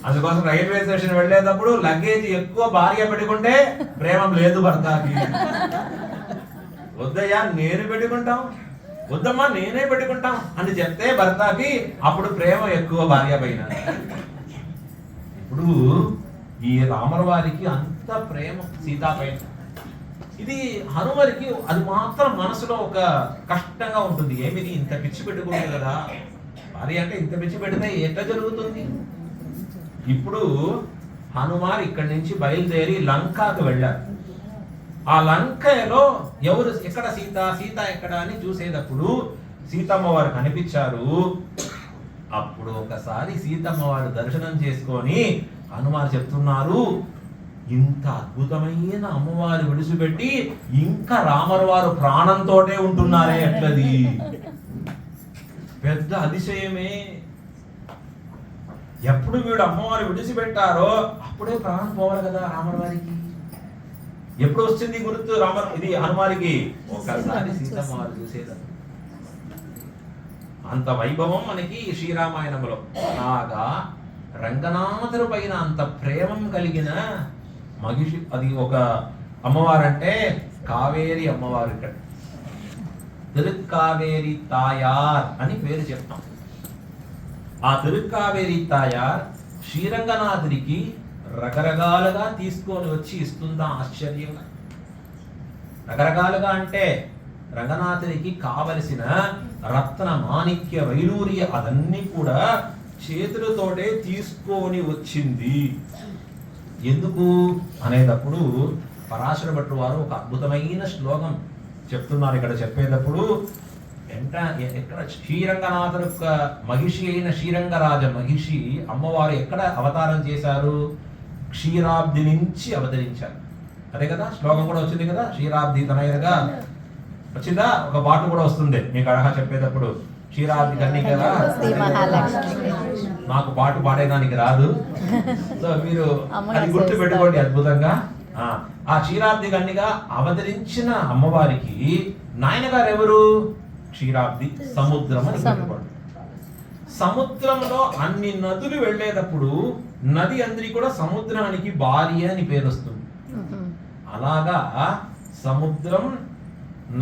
అందుకోసం రైల్వే స్టేషన్ వెళ్ళేటప్పుడు లగేజ్ ఎక్కువ భార్య పెట్టుకుంటే ప్రేమం లేదు భర్తకి. వద్దయ్యా నేను పెట్టుకుంటాం, వద్దమ్మా నేనే పెట్టుకుంటాం అని చెప్తే భర్తకి అప్పుడు ప్రేమ ఎక్కువ భార్య పైన. ఇప్పుడు ఈ రాముల వారికి అంత ప్రేమ సీతా పైన. ఇది హనుమరికి అది మాత్రం మనసులో ఒక కష్టంగా ఉంటుంది. ఏమిది ఇంత పిచ్చి పెట్టుకుంటుంది కదా భార్య అంటే, ఇంత పిచ్చి పెడితే ఎట్లా జరుగుతుంది. ఇప్పుడు హనుమార్ ఇక్కడి నుంచి బయలుదేరి లంకకు వెళ్ళారు. ఆ లంకలో ఎవరు ఎక్కడ సీత, సీత ఎక్కడ అని చూసేటప్పుడు సీతమ్మ వారు కనిపించారు. అప్పుడు ఒకసారి సీతమ్మ వారు దర్శనం చేసుకొని హనుమార్ చెప్తున్నారు, ఇంత అద్భుతమైన అమ్మవారు విడిచిపెట్టి ఇంకా రామర్ వారు ప్రాణంతోటే ఉంటున్నారే, ఎట్లది పెద్ద అతిశయమే. ఎప్పుడు వీడు అమ్మవారు విడిచిపెట్టారో అప్పుడే ప్రాణం పోవాలి కదా రామర్ వారికి. ఎప్పుడు వచ్చింది గుర్తు రామర్ ఇది హనుమారికి, ఒకసారి సీతమ్మ వారు చూసేదాన్ని. అంత వైభవం మనకి శ్రీరామాయణంలో. అలాగా రంగనాథుడి పైన అంత ప్రేమం కలిగిన మహిషి, అది ఒక అమ్మవారంటే కావేరి అమ్మవారు. ఇక్కడ తిరుక్కావేరి తాయార్ అని పేరు చెప్తాం. ఆ తిరుక్కావేరి తాయార్ శ్రీరంగనాథుడికి రకరకాలుగా తీసుకొని వచ్చి ఇస్తుందా ఆశ్చర్యంగా. రకరకాలుగా అంటే రంగనాథునికి కావలసిన రత్న మాణిక్య వైడూర్య అదన్నీ కూడా చేతులతోటే తీసుకొని వచ్చింది. ఎందుకు అనేటప్పుడు పరాశర భట్టు వారు ఒక అద్భుతమైన శ్లోకం చెప్తున్నారు. ఇక్కడ చెప్పేటప్పుడు ఎక్కడ శ్రీరంగనాథుడు యొక్క మహిషి అయిన శ్రీరంగరాజ మహిషి అమ్మవారు ఎక్కడ అవతారం చేశారు? క్షీరాబ్ది నుంచి అవతరించారు. అదే కదా శ్లోకం కూడా వచ్చింది కదా, క్షీరాబ్ది తనయుడుగా వచ్చిందా? ఒక పాట కూడా వస్తుంది మీకు అడహ చెప్పేటప్పుడు, క్షీరాబ్ది కన్నికగా. నాకు పాట పాడేదానికి రాదు, సో మీరు అది గుర్తు పెట్టుకోండి అద్భుతంగా. ఆ క్షీరాబ్ది కన్నిగా అవతరించిన అమ్మవారికి నాయన గారు ఎవరు? క్షీరాబ్ది సముద్రం అని పెట్టుకోండి. సముద్రంలో అన్ని నదులు వెళ్ళేటప్పుడు నది అందరి కూడా సముద్రానికి భార్య అని పేరు వస్తుంది. అలాగా సముద్రం,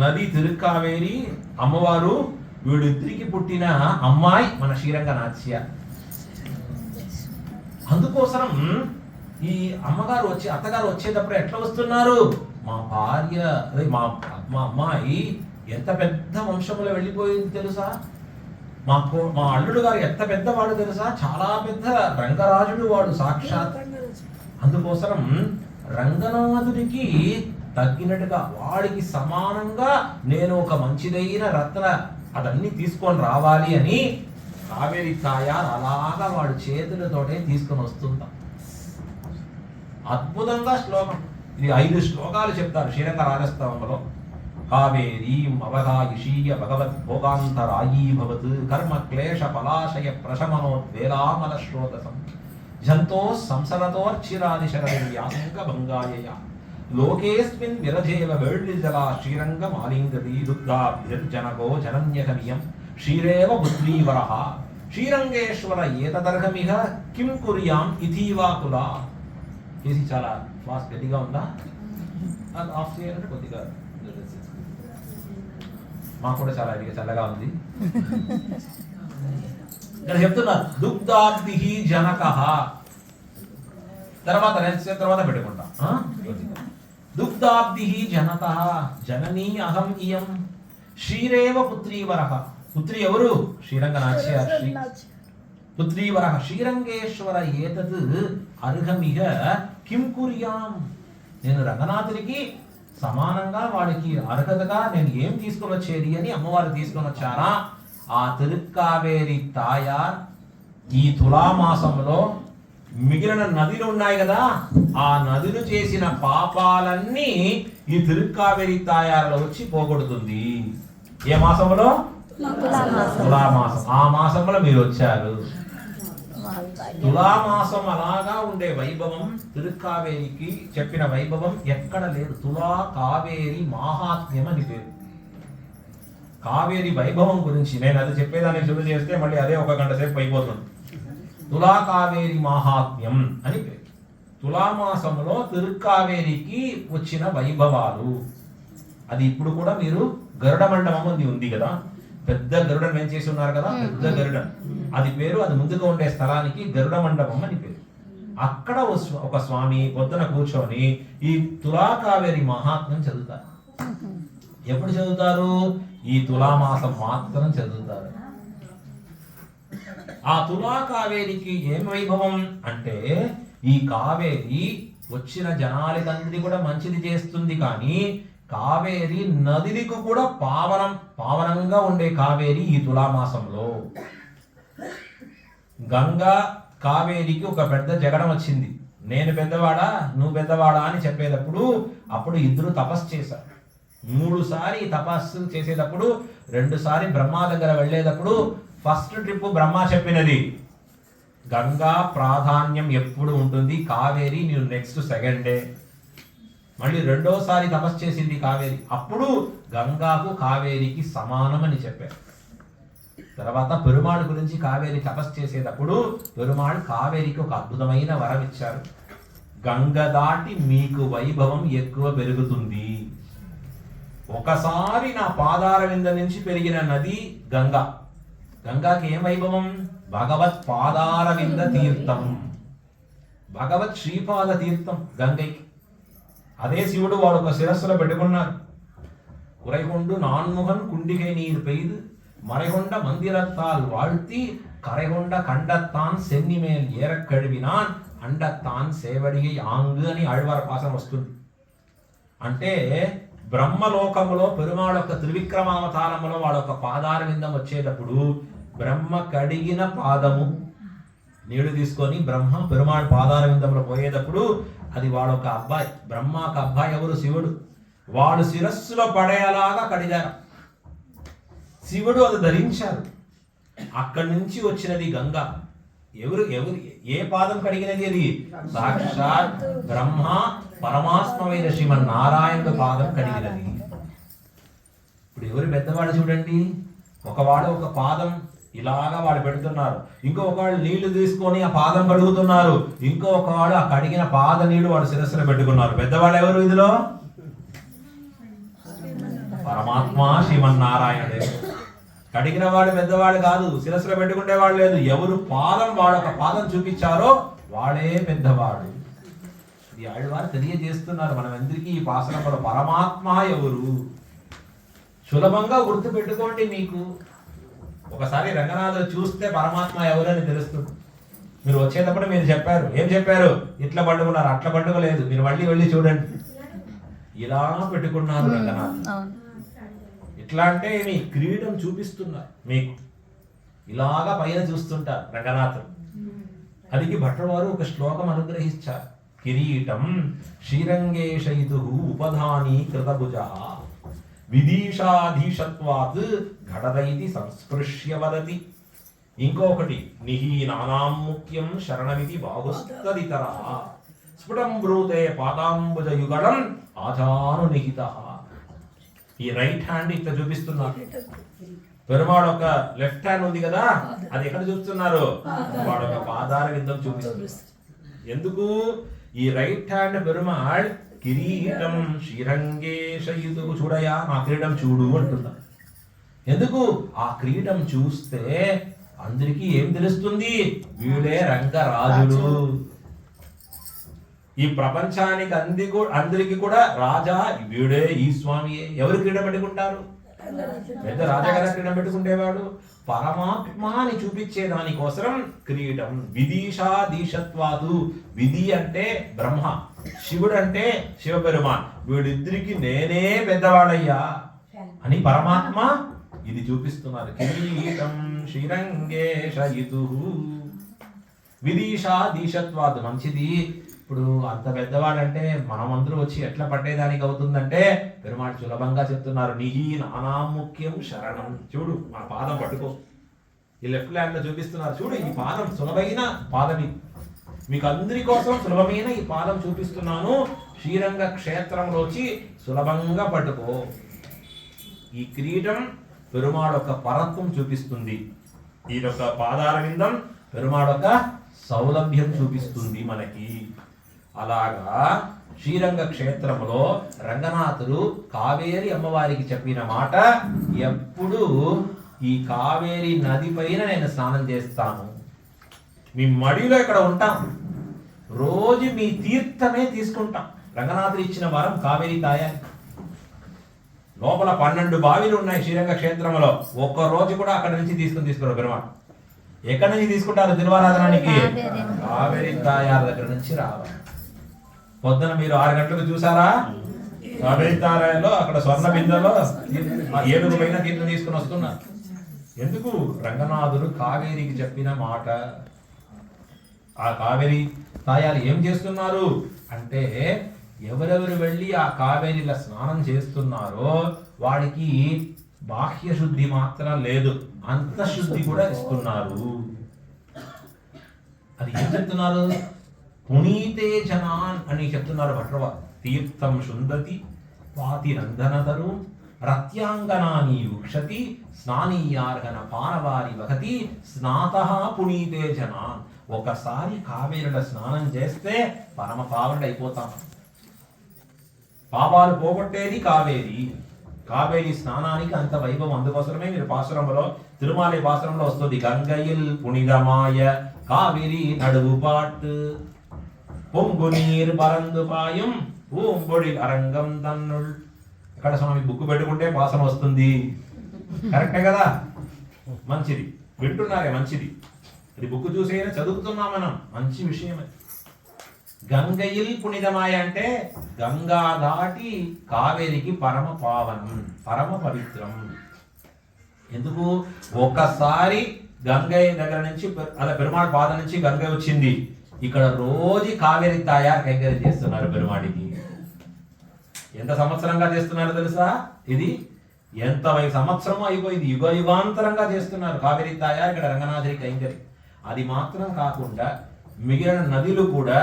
నది తిరుక్కావేరి, అమ్మవారు, వీడిద్దరికి పుట్టిన అమ్మాయి మన శ్రీరంగనాథ్య. అందుకోసం ఈ అమ్మగారు అత్తగారు వచ్చేటప్పుడు ఎట్లా వస్తున్నారు? మా భార్య అదే మా అమ్మాయి ఎంత పెద్ద వంశంలో వెళ్ళిపోయింది తెలుసా? మా అల్లుడు గారు ఎంత పెద్దవాడు తెలుసా? చాలా పెద్ద రంగరాజుడు వాడు సాక్షాత్. అందుకోసం రంగనాథుడికి తగ్గినట్టుగా వాడికి సమానంగా నేను ఒక మంచిదైన రత్న అదన్నీ తీసుకొని రావాలి అని కావేరి తాయారు అలాగా వాడు చేతులతోటే తీసుకొని వస్తుందా. అద్భుతంగా శ్లోకం ఇది. 5 శ్లోకాలు చెప్తారు శ్రీరంగ రాజస్తవంలో. కావేరీ అవగాయిషీయ భగవద్ భోగాంతరాయీ భవత్ కర్మ క్లేశ పలాశయ ప్రశమనోద్వేలామల శ్రోతసం జంతో సంసరతోర్చిరాది శరదివ్యాంగ భంగాయ లోకేస్మిన్ విరజేవ వేళ్లిజలా శ్రీరంగ మాలింగదీ దుర్గాభ్యర్జనకో జనన్యకమియం శ్రీరేవ పుత్రీవరః శ్రీరంగేశ్వర ఏతదర్హమిహ కిం కుర్యాం ఇతీవాకులా. ఏసీ చాలా ఫాస్ట్ గట్టిగా ఉందా? అది ఆఫ్ చేయాలంటే కొద్దిగా మాకు కూడా చాలా చల్లగా ఉంది. ఇక్కడ చెప్తున్నారు దుగ్ధాబ్ది జనక. తర్వాత పెట్టుకుంటా. దుగ్ధాబ్ది జనక జననీ అహం ఇయం శ్రీరేవ పుత్రీవరః. పుత్రి ఎవరు? శ్రీరంగనాథ్య. పుత్రీవరః శ్రీరంగేశ్వర ఏతద్ అర్హమిహ కిం కుర్యాం. నేను రంగనాథునికి సమానంగా వాడికి అర్హతగా నేను ఏం తీసుకొని వచ్చేది అని అమ్మవారు తీసుకొని వచ్చారా? ఆ తిరుక్కావేరి తాయార్ ఈ తులామాసంలో మిగిలిన నదులు ఉన్నాయి కదా, ఆ నదులు చేసిన పాపాలన్నీ ఈ తిరుక్కావేరి తాయారులో వచ్చి పోగొడుతుంది. ఏ మాసంలో? తులామాసం. ఆ మాసంలో మీరు వచ్చారు. తులామాసం అలాగా ఉండే వైభవం తిరుక్కావేరికి చెప్పిన వైభవం ఎక్కడ లేదు. తులా కావేరి మాహాత్మ్యం అని పేరు. కావేరి వైభవం గురించి నేను అది చెప్పేదానికి శుభ చేస్తే మళ్ళీ అదే 1 గంట సేపు అయిపోతుంది. తులా కావేరి మాహాత్మ్యం అని పేరు. తులామాసంలో తిరుక్కావేరికి వచ్చిన వైభవాలు అది ఇప్పుడు కూడా మీరు గరుడ మండపం అది ఉంది కదా, పెద్ద గరుడ చేసి ఉన్నారు కదా, పెద్ద గరుడ అది పేరు. అది ముందుగా ఉండే స్థలానికి గరుడ మండపం అని పేరు. అక్కడ ఒక స్వామి పొద్దున కూర్చొని ఈ తులా కావేరి మహాత్మ్యం చదువుతారు. ఎప్పుడు చదువుతారు? ఈ తులామాసం మాత్రం చదువుతారు. ఆ తులా కావేరికి ఏం వైభవం అంటే ఈ కావేరి వచ్చిన జనాలకందరి కూడా మంచిది చేస్తుంది. కానీ కావేరి నదికి కూడా పావనంగా ఉండే కావేరి ఈ తులామాసంలో. గంగా కావేరికి ఒక పెద్ద జగడం వచ్చింది. నేను పెద్దవాడా నువ్వు పెద్దవాడా అని చెప్పేటప్పుడు అప్పుడు ఇద్దరు తపస్సు చేశారు. 3 సారి తపస్సు చేసేటప్పుడు 2 సారి బ్రహ్మ దగ్గర వెళ్ళేటప్పుడు ఫస్ట్ ట్రిప్ బ్రహ్మ చెప్పినది గంగా ప్రాధాన్యం ఎప్పుడు ఉంటుంది, కావేరి నువ్వు నెక్స్ట్ సెకండ్ డే. మళ్ళీ 2వసారి తపస్సు చేసింది కావేరి, అప్పుడు గంగాకు కావేరికి సమానం అని చెప్పారు. తర్వాత పెరుమాళ్ గురించి కావేరి తపస్సు చేసేటప్పుడు పెరుమాళ్ కావేరికి ఒక అద్భుతమైన వరం ఇచ్చారు. గంగ దాటి మీకు వైభవం ఎక్కువ పెరుగుతుంది. ఒకసారి నా పాదార వింద నుంచి పెరిగిన నది గంగా. గంగాకి ఏం వైభవం? భగవత్ పాదార వింద తీర్థం. భగవత్ శ్రీపాద తీర్థం గంగైకి. అదే శివుడు వాడు ఒక శిరస్సులో పెట్టుకున్నాడు. குறைகொண்டு நான்முகன் குண்டிகை நீர் பெய்து மறைகொண்ட மந்திரத்தால் வாழ்த்தி கரைகொண்ட కండత్తాన్ సెన్నిమేల్ ఏరక్ కழுవినాన్ అండత్తాన్ సేవడిగై ఆంగు అని ఆళ్వార పాసన వస్తుంది. అంటే బ్రహ్మలోకములో పెరుమాళ్ యొక్క త్రివిక్రమావతారములో వాళ్ళ యొక్క పాదార విందం వచ్చేటప్పుడు బ్రహ్మ కడిగిన పాదము నీళ్లు తీసుకొని బ్రహ్మ పెరుమాళ్ పాదార విందంలో పోయేటప్పుడు అది వాడొక అబ్బాయి, బ్రహ్మకు అబ్బాయి ఎవరు? శివుడు. వాడు శిరస్సులో పడేలాగా కడిగారు. శివుడు అది ధరించారు. అక్కడి నుంచి వచ్చినది గంగ. ఎవరు ఎవరు ఏ పాదం కడిగినది? అది సాక్షాత్ బ్రహ్మ పరమాత్మైన శ్రీమన్నారాయణుడు పాదం కడిగినది. ఇప్పుడు ఎవరు పెద్దవాడు చూడండి, ఒకవాడు ఒక పాదం ఇలాగా వాడు పెడుతున్నారు, ఇంకొకవాడు నీళ్లు తీసుకొని ఆ పాదం కడుగుతున్నారు, ఇంకొకవాడు ఆ కడిగిన పాద నీళ్లు వాడు శిరస్సులో పెట్టుకున్నారు. పెద్దవాడు ఎవరు ఇందులో? పరమాత్మ శ్రీమన్నారాయణుడే. కడిగిన వాడు పెద్దవాడు కాదు, శిరస్సులో పెట్టుకునేవాడు లేదు. ఎవరు పాదం వాడు ఒక పాదం చూపించారో వాడే పెద్దవాడు. ఇది ఆడవారు తెలియజేస్తున్నారు మనం అందరికీ ఈ పాసనంలో పరమాత్మ ఎవరు సులభంగా గుర్తు పెట్టుకోండి. మీకు ఒకసారి రంగనాథుడు చూస్తే పరమాత్మ ఎవరని తెలుస్తుంది. మీరు వచ్చేటప్పుడు మీరు చెప్పారు, ఏం చెప్పారు? ఇట్లా పట్టుకున్నారు, అట్లా పట్టుకోలేదు. మీరు మళ్ళీ వెళ్ళి చూడండి, ఇలా పెట్టుకున్నారు రంగనాథ్. ఇట్లా అంటే మీ కిరీటం చూపిస్తున్నారు మీకు, ఇలాగా పైన చూస్తుంటారు రంగనాథుడు. అదికి భట్టవారు ఒక శ్లోకం అనుగ్రహించారు. కిరీటం శ్రీరంగేశయితు ఉపధాని కృతభుజ విదీషాధీశత్వాత్ ఘటదైతి సంస్పృశ్య వదతి. ఇంకొకటి నిహీనానాం ముఖ్యం శరణమితి బాహుస్తదితర స్ఫుటం బ్రూతే పాదాంబుజ యుగళం ఆచాను నిహిత. ఈ రైట్ హ్యాండ్ ఇట్లా చూపిస్తున్నారు. పెరుమాడు ఒక లెఫ్ట్ హ్యాండ్ ఉంది కదా, అది ఎక్కడ చూస్తున్నారు? వాడు ఒక పాదాల విందం చూపిస్తున్నారు. ఎందుకు? ఈ రైట్ హ్యాండ్ పెరుమాళ్ కిరీటం శ్రీరంగేశయుతు చూడయా, నా కిరీటం చూడు అంటున్నారు. ఎందుకు? ఆ కిరీటం చూస్తే అందరికీ ఏం తెలుస్తుంది? వీడే రంగరాజుడు. ఈ ప్రపంచానికి అందరికీ కూడా రాజా వీడే, ఈ స్వామియే. ఎవరు క్రీడం పెట్టుకుంటారు? పెద్ద రాజాగారు క్రీడం పెట్టుకుంటేవాడు. పరమాత్మ అని చూపించే దానికోసం క్రీడం. విదీషాధీశత్వాదు. విధి అంటే బ్రహ్మ, శివుడు అంటే శివపెరుమాన్. వీడిద్దరికి నేనే పెద్దవాడయ్యా అని పరమాత్మ ఇది చూపిస్తున్నారు. కిరీటం శ్రీరంగేశయితు విదీషాధీశత్వాదు. మంచిది. ఇప్పుడు అంత పెద్దవాడంటే మనమందరూ వచ్చి ఎట్లా పట్టేదానికి అవుతుందంటే పెరుమాళ్ సులభంగా చెప్తున్నారు. నిహి నానాముఖ్యం శరణం. చూడు, మా పాదం పట్టుకో. ఈ లెఫ్ట్ హ్యాండ్ లో చూపిస్తున్నారు. చూడు, ఈ పాదం సులభమైన పాదం. మీకు అందరి కోసం సులభమైన ఈ పాదం చూపిస్తున్నాను. శ్రీరంగ క్షేత్రంలో వచ్చి సులభంగా పట్టుకో. ఈ కిరీటం పెరుమాళ్ యొక్క పరత్వం చూపిస్తుంది. ఈయొక్క పాదాల విందం పెరుమాళ్ యొక్క సౌలభ్యం చూపిస్తుంది మనకి. అలాగా శ్రీరంగ క్షేత్రములో రంగనాథుడు కావేరి అమ్మవారికి చెప్పిన మాట, ఎప్పుడు ఈ కావేరి నది పైన నేను స్నానం చేస్తాను, మీ మడిలో ఇక్కడ ఉంటాం, రోజు మీ తీర్థమే తీసుకుంటాం. రంగనాథుడు ఇచ్చిన వరం కావేరి తాయాలి. లోపల 12 బావిలు ఉన్నాయి శ్రీరంగ క్షేత్రంలో. ఒక్క రోజు కూడా అక్కడ నుంచి తీసుకున్నారు పెరుమాళ్. ఎక్కడి నుంచి తీసుకుంటారు తిరువారాధనానికి? కావేరి తాయారు దగ్గర నుంచి రావాలి. పొద్దున మీరు 6 గంటలకు చూసారా? కావేరి తాయారులో అక్కడ స్వర్ణ బిందెలో 7 పైన తీర్థం తీసుకుని వస్తున్నారు. ఎందుకు? రంగనాథుడు కావేరికి చెప్పిన మాట. ఆ కావేరి తాయారు ఏం చేస్తున్నారు అంటే, ఎవరెవరు వెళ్ళి ఆ కావేరిలో స్నానం చేస్తున్నారో వాడికి బాహ్య శుద్ధి మాత్రం లేదు, అంతఃశుద్ధి కూడా ఇస్తున్నారు. అది ఏం చెప్తున్నారు? పునీతే జనాన్ అని చెప్తున్నారు భట్రవ. తీర్థం శుందతి వాతి నందనదరు రత్యాంగనాని ఉక్షతి స్నానీయార్హన పానవారి వహతి స్నాతః పునీతే జనాన్. ఒకసారి కావేరిలో స్నానం చేస్తే పరమ పావనుడు అయిపోతాం. పాపాలు పోగొట్టేది కావేరి. కావేరి స్నానానికి అంత వైభవం. అందుకోసమే మీరు పాసురంలో తిరుమాలి పాసురంలో వస్తుంది, గంగయిల్ పునిదమాయ కావేరి నడువు పాట్. పొంగు నీరు పరందు పాయం పూంబొడి అరంగం తన్నుల్. ఇక్కడ స్వామి బుక్ పెట్టుకుంటే వాసన వస్తుంది, కరెక్టే కదా, మంచిది, వింటున్నారే మంచిది. ఇది బుక్ చూసైనా చదువుతున్నాం మనం, మంచి విషయం. గంగయిల్ పుణితమాయ అంటే గంగా దాటి కావేరికి పరమ పావనం, పరమ పవిత్రం. ఎందుకు? ఒకసారి గంగయ్య దగ్గర నుంచి అలా పెరుమాళ్ పాద నుంచి గంగయ్య వచ్చింది. ఇక్కడ రోజు కావేరి తాయారు కైంకర్యం చేస్తున్నారు పెరుమాడికి. ఎంత సంవత్సరంగా చేస్తున్నారు తెలుసా? ఇది ఎంత సంవత్సరం అయిపోయింది, యుగ యుగాంతరంగా చేస్తున్నారు కావేరి తాయారు ఇక్కడ రంగనాథుడి కైంకర్యం. అది మాత్రం కాకుండా మిగిలిన నదులు కూడా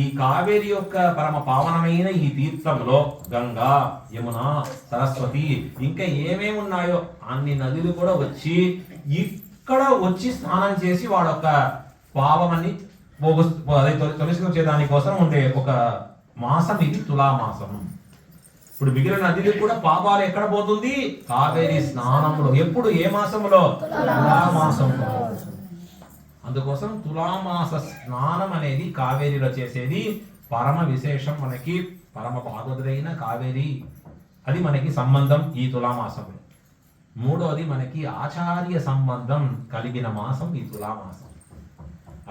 ఈ కావేరి యొక్క పరమ పావనమైన ఈ తీర్థంలో గంగా, యమున, సరస్వతి ఇంకా ఏమేమి ఉన్నాయో అన్ని నదులు కూడా వచ్చి ఇక్కడ వచ్చి స్నానం చేసి వాళ్ళ యొక్క పాపమని తొలగించే దానికోసం ఉండే ఒక మాసం ఇది తులామాసం. ఇప్పుడు మిగిలిన నదులు కూడా పాపాలు ఎక్కడ పోతుంది? కావేరి స్నానంలో. ఎప్పుడు? ఏ మాసంలో? తులామాసంలో. అందుకోసం తులామాస స్నానం అనేది కావేరిలో చేసేది పరమ విశేషం. మనకి పరమ పాదరైన కావేరి, అది మనకి సంబంధం ఈ తులామాసంలో. మూడోది మనకి ఆచార్య సంబంధం కలిగిన మాసం ఈ తులామాసం.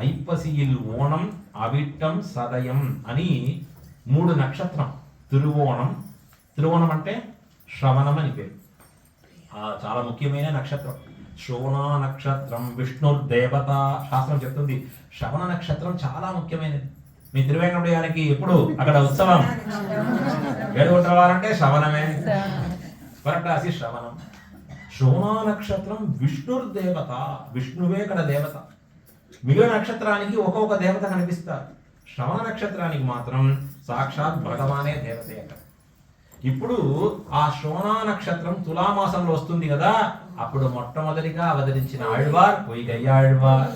ఐప్పసియిల్ ఓణం, అవిట్టం, సదయం అని 3 నక్షత్రం. తిరువోణం, తిరువోణం అంటే శ్రవణం అని పేరు, చాలా ముఖ్యమైన నక్షత్రం. శ్రవణ నక్షత్రం విష్ణుర్దేవత శాస్త్రం చెప్తుంది. శ్రవణ నక్షత్రం చాలా ముఖ్యమైనది. మీ తిరువేంకటయానికి ఎప్పుడు అక్కడ ఉత్సవం, ఏడుగుంటారంటే శ్రవణమే, స్వరక్రాసి శ్రవణం. శ్రవణ నక్షత్రం విష్ణుర్దేవత, విష్ణువే ఇక్కడ దేవత. మిగిలిన నక్షత్రానికి ఒక్కొక్క దేవత కనిపిస్తారు, శ్రవణ నక్షత్రానికి మాత్రం సాక్షాత్ భగవానే దేవతే అక్కడ. ఇప్పుడు ఆ శ్రవణ నక్షత్రం తులామాసంలో వస్తుంది కదా, అప్పుడు మొట్టమొదటిగా అవతరించిన ఆళ్వార్ పొయ్యిగయ్య ఆళ్వార్.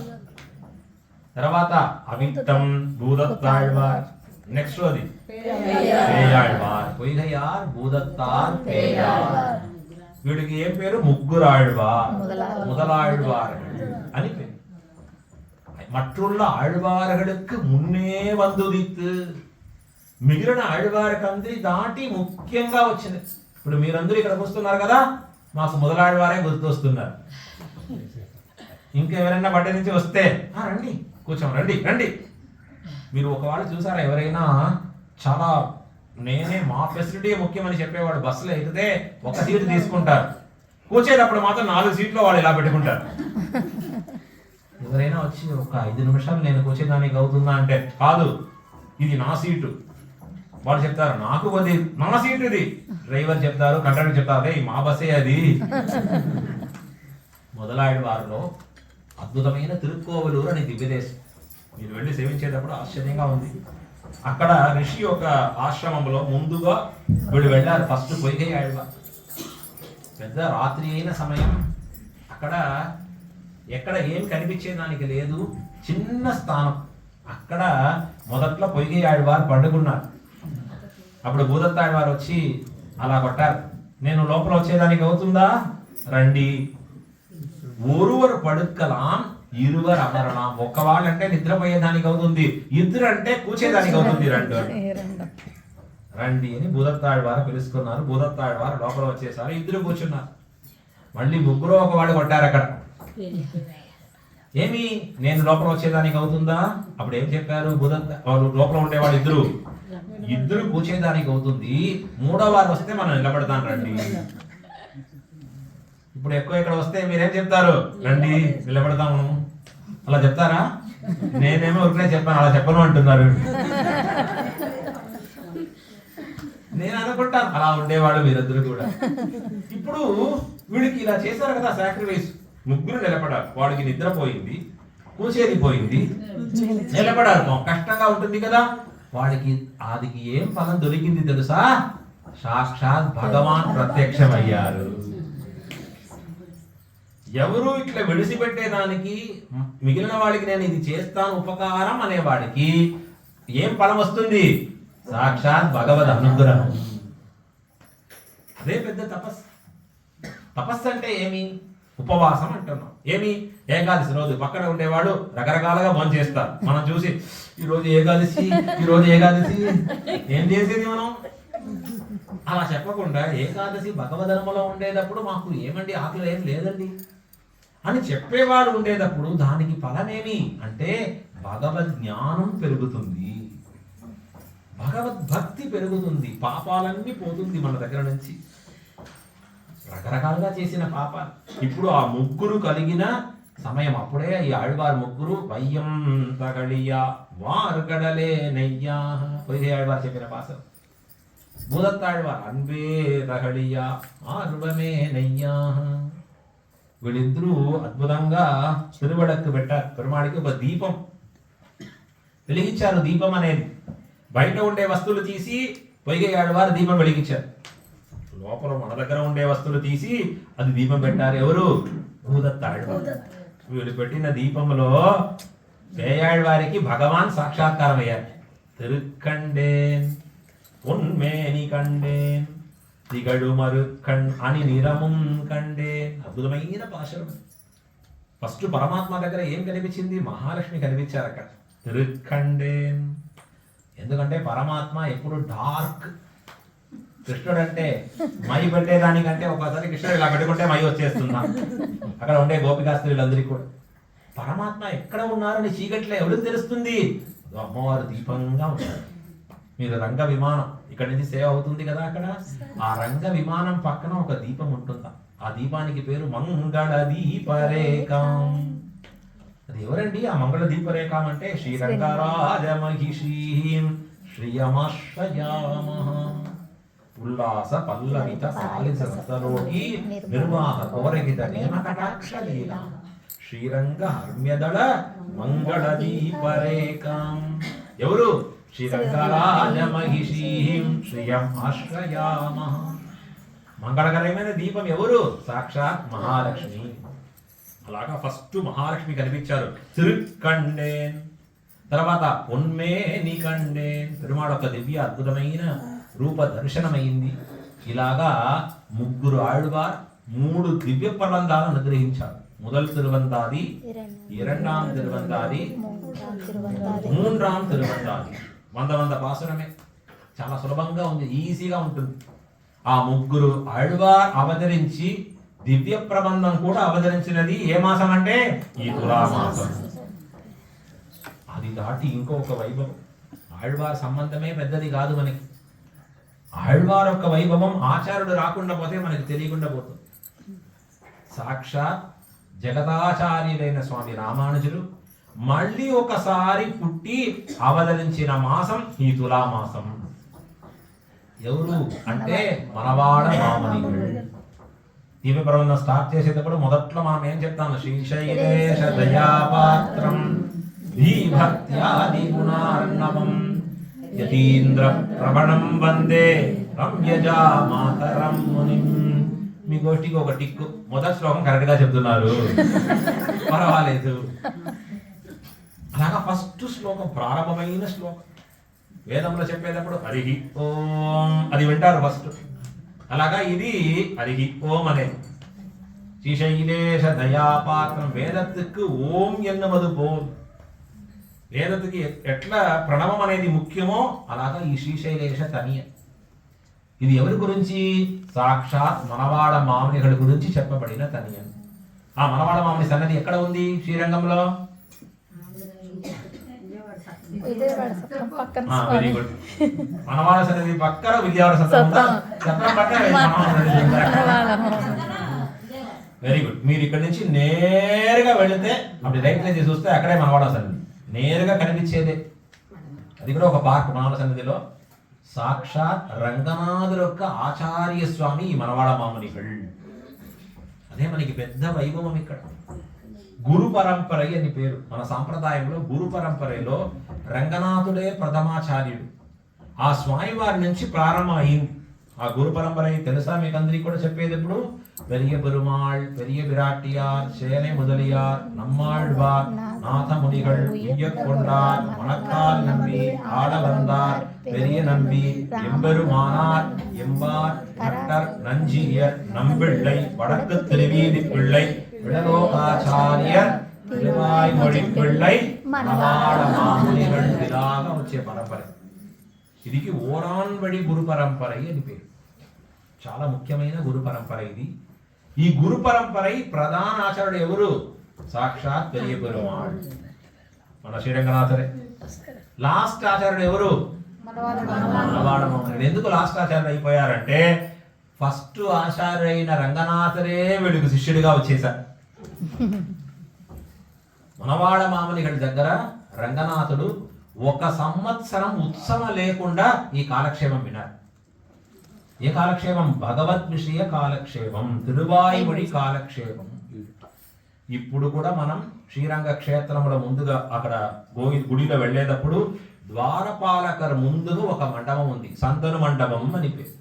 తర్వాత అవిట్టం భూదత్తాళ్వార్. నెక్స్ట్ అది పేయాళ్వార్, పొయ్యిగయ్యార్, భూదత్తార్, పేయార్. వీడికి ఏం పేరు? ముగ్గురు ఆళ్వార్, முதலாழ்வார் అని పేరు. మற்றுள்ள ఆళ్వాர்களுக்கு మున్నే వందుదిత్తు. మిగిలిన ఆళ్వారికందరి దాటి ముఖ్యంగా వచ్చింది. ఇప్పుడు మీరందరూ ఇక్కడికి వస్తున్నారు కదా, మాకు మొదలాళ్వారే గుర్తొస్తున్నారు. ఇంకా ఎవరైనా బట్ట నుంచి వస్తే రండి కూర్చోం, రండి రండి. మీరు ఒకవాళ్ళు చూసారా, ఎవరైనా చాలా నేనే మా ఫెసిలిటీ ముఖ్యమని చెప్పేవాడు బస్సులో ఎక్కితే ఒక సీటు తీసుకుంటారు, కూర్చేటప్పుడు మాత్రం 4 సీట్లు వాళ్ళు ఇలా పెట్టుకుంటారు. ఎవరైనా వచ్చి ఒక 5 నిమిషాలు నేను కూర్చేదానికి అవుతుందా అంటే, కాదు ఇది నా సీటు. వాళ్ళు చెప్తారు నాకు అది నా సీటు, ఇది డ్రైవర్ చెప్తారు, కండక్టర్ చెప్తారు, అదే మా బస్సే అది. మొదలాళ్వారులో అద్భుతమైన తిరుక్కోవలూరు అని దివ్యదేశం. మీరు వెళ్ళి సేవించేటప్పుడు ఆశ్చర్యంగా ఉంది. అక్కడ ఋషి ఒక ఆశ్రమంలో ముందుగా వీళ్ళు వెళ్ళారు. ఫస్ట్ పొయ్యిగయ్య ఆళ్వార్. పెద్ద రాత్రి అయిన సమయం, అక్కడ ఎక్కడ ఏం కనిపించేదానికి లేదు, చిన్న స్థానం. అక్కడ మొదట్లో పొయ్యిగయ్య ఆళ్వార్ పండుకున్నారు. అప్పుడు భూదత్తాళ్వార్ వచ్చి అలా కొట్టారు, నేను లోపల వచ్చేదానికి అవుతుందా, రండి. ఒరువరు పడుక్కలాం, ఇరువరు అమరలాం. ఒక్కవాళ్ళంటే నిద్రపోయేదానికి అవుతుంది, ఇద్దరు అంటే కూర్చేదానికి అవుతుంది, రండి అని భూదత్తాళ్వారు పిలుచుకున్నారు. భూదత్తాళ్వారు లోపల వచ్చేసారు, ఇద్దరు కూర్చున్నారు. మళ్ళీ ముగ్గురు ఒకవాడు కొట్టారు అక్కడ, ఏమి నేను లోపల వచ్చేదానికి అవుతుందా? అప్పుడు ఏం చెప్పారు? లోపల ఉండేవాడు ఇద్దరు కూర్చేదానికి అవుతుంది, 3వ వారు వస్తే మనం నిలబడతాం, రండి. ఇప్పుడు ఎక్కువ ఇక్కడ వస్తే మీరేం చెప్తారు? రండి నిలబడతాము అలా చెప్తారా? నేనేమో ఒకనే చెప్పాను, అలా చెప్పను అంటున్నారు. నేను అనుకుంటాను అలా ఉండేవాడు మీరిద్దరు కూడా. ఇప్పుడు వీడికి ఇలా చేశారు కదా సాక్రిఫైస్, ముగ్గురు నిలబడారు. వాడికి నిద్రపోయింది, కూసేది పోయింది, నిలబడారు, కష్టంగా ఉంటుంది కదా. వాడికి ఆదికి ఏం ఫలం దొరికింది తెలుసా? సాక్షాత్ భగవాన్ ప్రత్యక్షమయ్యారు. ఎవరు ఇట్లా విడిచిపెట్టేదానికి, మిగిలిన వాడికి నేను ఇది చేస్తాను ఉపకారం అనేవాడికి ఏం ఫలం వస్తుంది? సాక్షాత్ భగవద్ అనుగ్రహం. అదే పెద్ద తపస్సు. తపస్సు అంటే ఏమి? ఉపవాసం అంటున్నాం. ఏమి ఏకాదశి రోజు పక్కన ఉండేవాడు రకరకాలుగా భోజనం చేస్తారు. మనం చూసి ఈరోజు ఏకాదశి ఏం చేసేది మనం? అలా చెప్పకుండా ఏకాదశి భగవదనములో ఉండేటప్పుడు మాకు ఏమండి ఆకలి ఏం లేదండి అని చెప్పేవాడు ఉండేటప్పుడు దానికి ఫలమేమి అంటే భగవద్ జ్ఞానం పెరుగుతుంది, భగవద్భక్తి పెరుగుతుంది, పాపాలన్నీ పోతుంది మన దగ్గర నుంచి, రకరకాలుగా చేసిన పాపాలు. ఇప్పుడు ఆ ముగ్గురు కలిగిన సమయం అప్పుడే ఈ ఆళ్వార్ ముగ్గురు వయ్యం తగళియా వార్గడలే నయ్యా పొయ్యి ఆళ్వార్ చెప్పిన పాస భూదత్తాళ్వార్ అన్వే తగళియా ఆర్వమే నయ్యా. వీళ్ళిద్దరూ అద్భుతంగా తిరువడక్కు పెట్టారు. పెరుమాడికి ఒక దీపం వెలిగించారు. దీపం అనేది బయట ఉండే వస్తువులు తీసి పొయ్యి ఆళ్వారు దీపం వెలిగించారు. లోపల మన దగ్గర ఉండే వస్తువులు తీసి అది దీపం పెట్టారు. ఎవరు? భూదత్తాళ్వార్. వీళ్ళు పెట్టిన దీపంలో పేయాళ్వారికి భగవాన్ సాక్షాత్కారం అయ్యారు. తిరుక్కండేన్ ఉన్మేని కండేన్ దిగడు మరుక్కణ్ అని నిరముం కండేన్. అద్భుతమైన పాశరం. ఫస్ట్ పరమాత్మ దగ్గర ఏం కనిపించింది? మహాలక్ష్మి కనిపించారు అక్కడ. తిరుక్కండేన్. ఎందుకంటే పరమాత్మ ఎప్పుడు డార్క్. కృష్ణుడు అంటే మై పెట్టేదానికంటే ఒకసారి కృష్ణుడు ఇలా పెట్టుకుంటే మై వచ్చేస్తున్నా. అక్కడ ఉండే గోపికా స్త్రీలందరికీ కూడా పరమాత్మ ఎక్కడ ఉన్నారని చీకట్లో ఎవరికి తెలుస్తుంది? అమ్మవారు దీపంగా ఉంటారు. మీరు రంగ విమానం ఇక్కడ నుంచి సేవ అవుతుంది కదా, అక్కడ ఆ రంగ విమానం పక్కన ఒక దీపం ఉంటుందా? ఆ దీపానికి పేరు మంగళ దీపరేఖం. అది ఎవరండి ఆ మంగళ దీపరేఖం అంటే? శ్రీరంగరాజమహిషీం శ్రియమాశ్రయామః ఉల్లాస పల్లవిత సాలిస సతలోకి నిర్వాహ కోరగిత నేమకటాక్షలీల శ్రీరంగ హర్మ్యదళ మంగళ దీపరేఖం. ఎవరు? శ్రీరంగరాజమహిషీం శ్రియం ఆశ్రయామః. మంగళకరమైన దీపం ఎవరు? సాక్షాత్ మహాలక్ష్మి. అలాగా ఫస్ట్ మహాలక్ష్మి కనిపించారు. తిరుక్కండేన్. తర్వాత ఉన్మేని కండేన్. పెరుమాళ్ ఒక దివ్య అద్భుతమైన రూప దర్శనమైంది. ఇలాగా ముగ్గురు ఆళ్వార్ 3 దివ్య ప్రబంధాలను అనుగ్రహించారు. முதல் திருவந்தாதி, 2ஆம் திருவந்தாதி, 3ஆம் திருவந்தாది. వంద పాసురమే. చాలా సులభంగా ఉంది, ఈజీగా ఉంటుంది. ఆ ముగ్గురు ఆళ్వార్ అవతరించి దివ్య ప్రబంధం కూడా అవతరించినది ఏ మాసం అంటే ఈ తులామాసం. అది దాటి ఇంకొక వైభవం. ఆళ్వార్ సంబంధమే పెద్దది కాదు మనకి. ఆళ్వార్ యొక్క వైభవం ఆచార్యుడు రాకుండా పోతే మనకి తెలియకుండా పోతుంది. సాక్షాత్ జగదాచార్యులైన స్వామి రామానుజులు మళ్ళీ ఒకసారి పుట్టి అవతరించిన మాసం ఈ తులామాసం. ఎవరు అంటే మనవాడ మామనిகள். దివ్య ప్రబంధం స్టార్ట్ చేసేటప్పుడు మొదట్లో మనం ఏం చెప్తాము? శ్రీశైలేశ దయాపాత్రం ధీభక్త్యాది గుణార్ణవం యతీంద్ర ప్రవణం వందే రమ్యజా మాతరం మునిం. మీ గోష్ఠికి ఒక టిక్కు. మొదటి శ్లోకం కరెక్ట్ గా చెప్తున్నారు, పర్వాలేదు. అలాగా ఫస్ట్ శ్లోకం ప్రారంభమైన శ్లోకం. వేదంలో చెప్పేటప్పుడు హరి ఓం అది వింటారు ఫస్ట్. అలాగా ఇది హరి ఓం అనేది. శ్రీశైలేశ దయాపాత్రం. వేదத்துக்கு ఓం ఎన్నవదు పోల్. వేదத்துக்கு ఎట్లా ప్రణవం అనేది ముఖ్యమో అలాగా ఈ శ్రీశైలేశ తనియ. ఇది ఎవరి గురించి? సాక్షాత్ మనవాడ మామినిగడి గురించి చెప్పబడిన తనియ. ఆ మనవాడ మామిని సన్నది ఎక్కడ ఉంది? శ్రీరంగంలో. Very good. మనవాడ సన్నది పక్కన విజయవాడ సత్రం పక్కన. Very good. మీరు ఇక్కడ నుంచి నేరుగా వెళితే అప్పుడు రైట్ నుంచి చూస్తే అక్కడే మనవాడ సన్నిధి నేరుగా కనిపించేదే. అది కూడా ఒక పార్క్ మనవాడ సన్నిధిలో. సాక్షాత్ రంగనాథుల యొక్క ఆచార్య స్వామి ఈ మనవాడ మామునిகள். అదే మనకి పెద్ద వైభవం ఇక్కడ. గురు పరంపర అని పేరు. మన సాంప్రదాయంలో గురు పరంపరలో రంగనాథుడే ప్రథమాచార్యుడు. ఆ స్వామి వారి నుంచి ప్రారంభం అయింది ఆ గురు పరంపర. తెలుసా మీకు అందరికీ కూడా చెప్పేటప్పుడు பெரிய பெருமாள், பெரிய பிராட்டியார், சேனை முதலியார், நம்மாழ்வார், நாதமுனிகள், உய்யக்கொண்டார், மணக்கால் நம்பி, ஆட வந்தார், பெரிய நம்பி, எம்பெருமானார், எம்பார், நட்டர், நஞ்சியர், நம்பிள்ளை, வடக்கு திருவீதி பிள்ளை, విడలోకాచార్యర్ తిరువాయ్మొழி పిళ్ళై మనవాడ మామునిகள் ఇలాగా వచ్చే పరంపర. ఇది ఓరాన్వడి గురు పరంపర అని పేరు. చాలా ముఖ్యమైన గురు పరంపర ఇది. ఈ గురు పరంపర ప్రధాన ఆచార్యుడు ఎవరు? సాక్షాత్ పెరియ పెరుమాళ్ మన శ్రీరంగనాథరే. లాస్ట్ ఆచార్యుడు ఎవరు? మనవాడ మాముని. ఎందుకు లాస్ట్ ఆచార్యుడు అయిపోయారంటే ఫస్ట్ ఆచార్యుడైన రంగనాథరే వీళ్ళకి శిష్యుడిగా వచ్చేశారు. మనవాడ మామునిగడి దగ్గర రంగనాథుడు 1 సంవత్సరం ఉత్సవం లేకుండా ఈ కాలక్షేమం వినారు. ఏ కాలక్షేమం? భగవద్ విషయ కాలక్షేమం, తిరువాయ్మొഴി కాలక్షేమం. ఇప్పుడు కూడా మనం శ్రీరంగ క్షేత్రంలో ముందుగా అక్కడ గుడిలో వెళ్ళేటప్పుడు ద్వారపాలకర్ ముందుగా ఒక మండపం ఉంది, సంతను మండపం అని పేరు.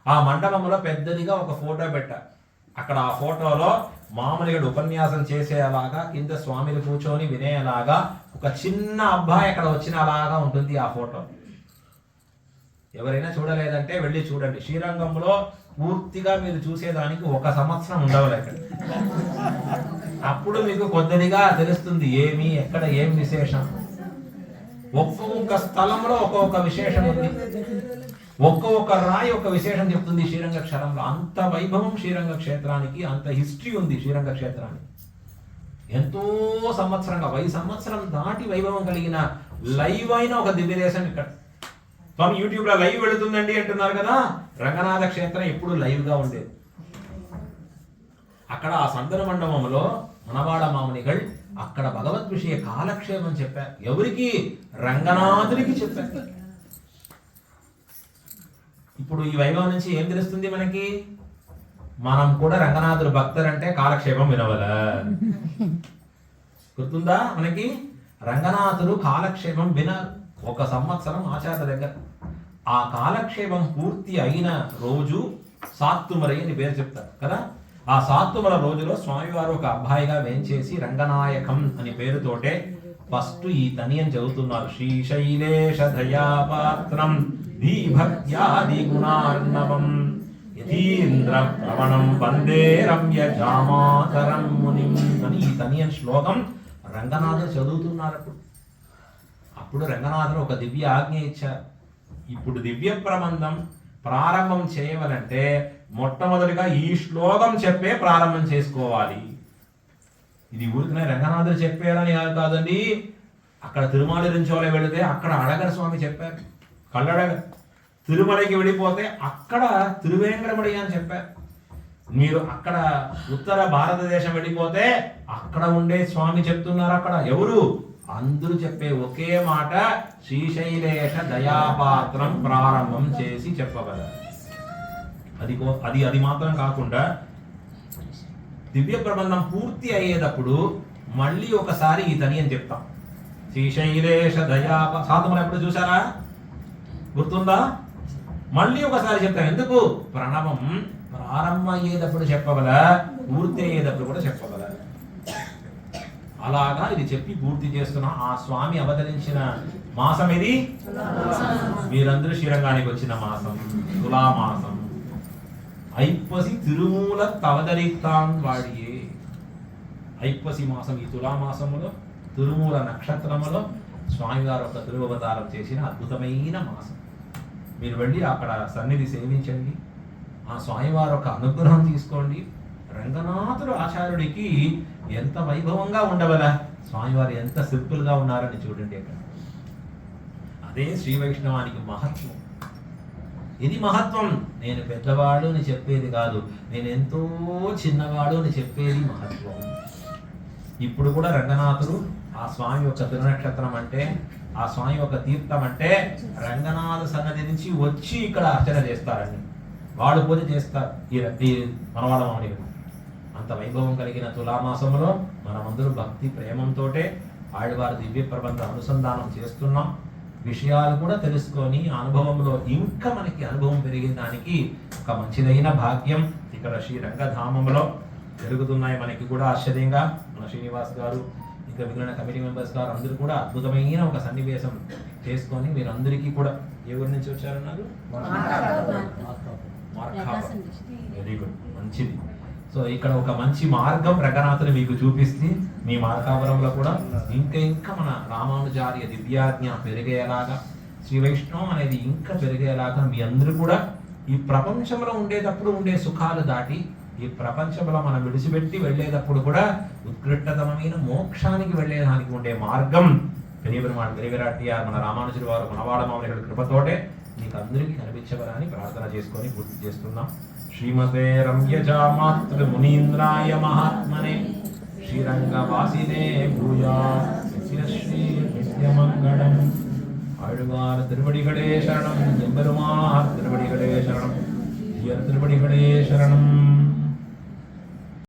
ఆ మండపంలో పెద్దదిగా ఒక ఫోటో పెట్టారు. అక్కడ ఆ ఫోటోలో మామూలుగా ఉపన్యాసం చేసేలాగా, కింద స్వామిని కూర్చొని వినేలాగా ఒక చిన్న అబ్బాయి అక్కడ వచ్చినలాగా ఉంటుంది ఆ ఫోటో. ఎవరైనా చూడలేదంటే వెళ్ళి చూడండి. శ్రీరంగంలో పూర్తిగా మీరు చూసేదానికి 1 సంవత్సరం ఉండవలేక, అప్పుడు మీకు కొద్దిగా తెలుస్తుంది ఏమి ఎక్కడ ఏం విశేషం. ఒక్కొక్క స్థలంలో ఒక్కొక్క విశేషం ఉంది, ఒక్కొక్క రాయి ఒక విశేషం చెప్తుంది శ్రీరంగ క్షేత్రంలో. అంత వైభవం శ్రీరంగ క్షేత్రానికి, అంత హిస్టరీ ఉంది శ్రీరంగ క్షేత్రానికి. ఎంతో సంవత్సరంగా 1000 సంవత్సరం దాటి వైభవం కలిగిన లైవ్ అయిన ఒక దివ్యదేశం ఇక్కడ. స్వామి యూట్యూబ్ లో లైవ్ వెళుతుందండి అంటున్నారు కదా, రంగనాథ క్షేత్రం ఎప్పుడు లైవ్ గా ఉండేది. అక్కడ ఆ సంతన మండపంలో మనవాడ మామునిகள் అక్కడ భగవద్ విషయ కాలక్షేమం చెప్పారు. ఎవరికి? రంగనాథుడికి చెప్పారు. ఇప్పుడు ఈ వైభవం నుంచి ఏం తెలుస్తుంది మనకి? మనం కూడా రంగనాథుడు భక్తులంటే కాలక్షేమం వినవల. గుర్తుందా మనకి? రంగనాథుడు కాలక్షేమం వినారు 1 సంవత్సరం ఆచార్య దగ్గర. ఆ కాలక్షేమం పూర్తి అయిన రోజు సాత్తుమరై అని పేరు చెప్తారు కదా. ఆ సాత్తుమల రోజులో స్వామివారు ఒక అబ్బాయిగా వేంచేసి రంగనాయకం అని పేరుతోటే ఫస్ట్ ఈ తనియం చదువుతున్నారు. శ్రీశైలేశ దయాపాత్రం దీభక్త్యాది గుణార్ణవం యతీంద్ర ప్రవణం వందే రమ్య జామాతరం మునిం అని ఈ తనియం శ్లోకం రంగనాథుడు చదువుతున్నారు. అప్పుడు రంగనాథుడు ఒక దివ్య ఆజ్ఞ ఇచ్చారు. ఇప్పుడు దివ్య ప్రబంధం ప్రారంభం చేయవాలంటే మొట్టమొదటిగా ఈ శ్లోకం చెప్పే ప్రారంభం చేసుకోవాలి. ఇది ఊరికనే రంగనాథుడు చెప్పారని కాదండి. అక్కడ తిరుమల రించోలే వెళితే అక్కడ అడగర స్వామి చెప్పారు. కళ్ళడగ తిరుమలకి వెళ్ళిపోతే అక్కడ తిరువేంకటమడి అని చెప్పారు. మీరు అక్కడ ఉత్తర భారతదేశం వెళ్ళిపోతే అక్కడ ఉండే స్వామి చెప్తున్నారు. అక్కడ ఎవరు? అందరూ చెప్పే ఒకే మాట, శ్రీశైలేశ దయాపాత్రం ప్రారంభం చేసి చెప్పగలరు. అది మాత్రం కాకుండా దివ్య ప్రబంధం పూర్తి అయ్యేటప్పుడు మళ్ళీ ఒకసారి ఈ తని అని చెప్తాం. శ్రీశైలేశ సాధములు ఎప్పుడు చూసారా? గుర్తుందా? మళ్ళీ ఒకసారి చెప్తాం. ఎందుకు? ప్రణవం ప్రారంభం అయ్యేటప్పుడు చెప్పగల, పూర్తి అయ్యేటప్పుడు కూడా చెప్పగల. అలాగా ఇది చెప్పి పూర్తి చేస్తున్నా. ఆ స్వామి అవతరించిన మాసం ఇది. మీరందరూ శ్రీరంగానికి వచ్చిన మాసం తులామాసం. ఐప్పసి తిరుమూల తవదరితాన్ వాడియే. ఐప్పసి మాసం ఈ తులామాసములో తిరుమూల నక్షత్రములో స్వామివారు ఒక తిరువతారం చేసిన అద్భుతమైన మాసం. మీరు వెళ్ళి అక్కడ సన్నిధి సేవించండి, ఆ స్వామివారు ఒక అనుగ్రహం తీసుకోండి. రంగనాథుడు ఆచార్యుడికి ఎంత వైభవంగా ఉండవల, స్వామివారు ఎంత సింపుల్గా ఉన్నారని చూడండి. అక్కడ అదే శ్రీ వైష్ణవానికి మహత్వం. ఇది మహత్వం. నేను పెద్దవాడు అని చెప్పేది కాదు, నేను ఎంతో చిన్నవాడు అని చెప్పేది మహత్వం. ఇప్పుడు కూడా రంగనాథుడు ఆ స్వామి యొక్క తిరునక్షత్రం అంటే, ఆ స్వామి యొక్క తీర్థం అంటే రంగనాథ సన్నది నుంచి వచ్చి ఇక్కడ అర్చన చేస్తారండి. వాళ్ళు పూజ చేస్తారు ఈ మనవాడ మామునిగా. అంత వైభవం కలిగిన తులామాసంలో మనమందరూ భక్తి ప్రేమంతో ఆడవారి దివ్య ప్రబంధ అనుసంధానం చేస్తున్నాం. విషయాలు కూడా తెలుసుకొని అనుభవంలో ఇంకా మనకి అనుభవం పెరిగిన దానికి ఒక మంచిదైన భాగ్యం ఇక్కడ శ్రీ రంగధామంలో జరుగుతున్నాయి. మనకి కూడా ఆశ్చర్యంగా మన శ్రీనివాస్ గారు ఇంకా మిగిలిన కమిటీ మెంబర్స్ గారు అందరూ కూడా అద్భుతమైన ఒక సన్నివేశం చేసుకొని మీరందరికీ కూడా ఏ ఊరి నుంచి వచ్చారన్నారు? వెరీ గుడ్, మంచిది. సో ఇక్కడ ఒక మంచి మార్గం రంగనాథుని మీకు చూపిస్తే మీ మార్కాపురంలో కూడా ఇంకా మన రామానుజార్య దివ్యాజ్ఞ పెరిగేలాగా, శ్రీ వైష్ణవం అనేది ఇంకా పెరిగేలాగా మీ అందరూ కూడా ఈ ప్రపంచంలో ఉండేటప్పుడు ఉండే సుఖాలు దాటి ఈ ప్రపంచంలో మనం విడిచిపెట్టి వెళ్ళేటప్పుడు కూడా ఉత్కృష్టతమైన మోక్షానికి వెళ్ళేదానికి ఉండే మార్గం పెరివిరాటియార్ మన రామానుజుల వారు మనవాడ మామూలు కృపతోటే మీకు అందరికీ కనిపించవలని ప్రార్థన చేసుకొని పూర్తి చేస్తున్నాం. శ్రీమతే రమ్యజా మాతృ మునీంద్రాయ మహాత్మనే శ్రీరంగవాసినే భూయా శ్రీ నిత్యమంగళం. ఆళ్వార్ తిరువడిகளே శరణం.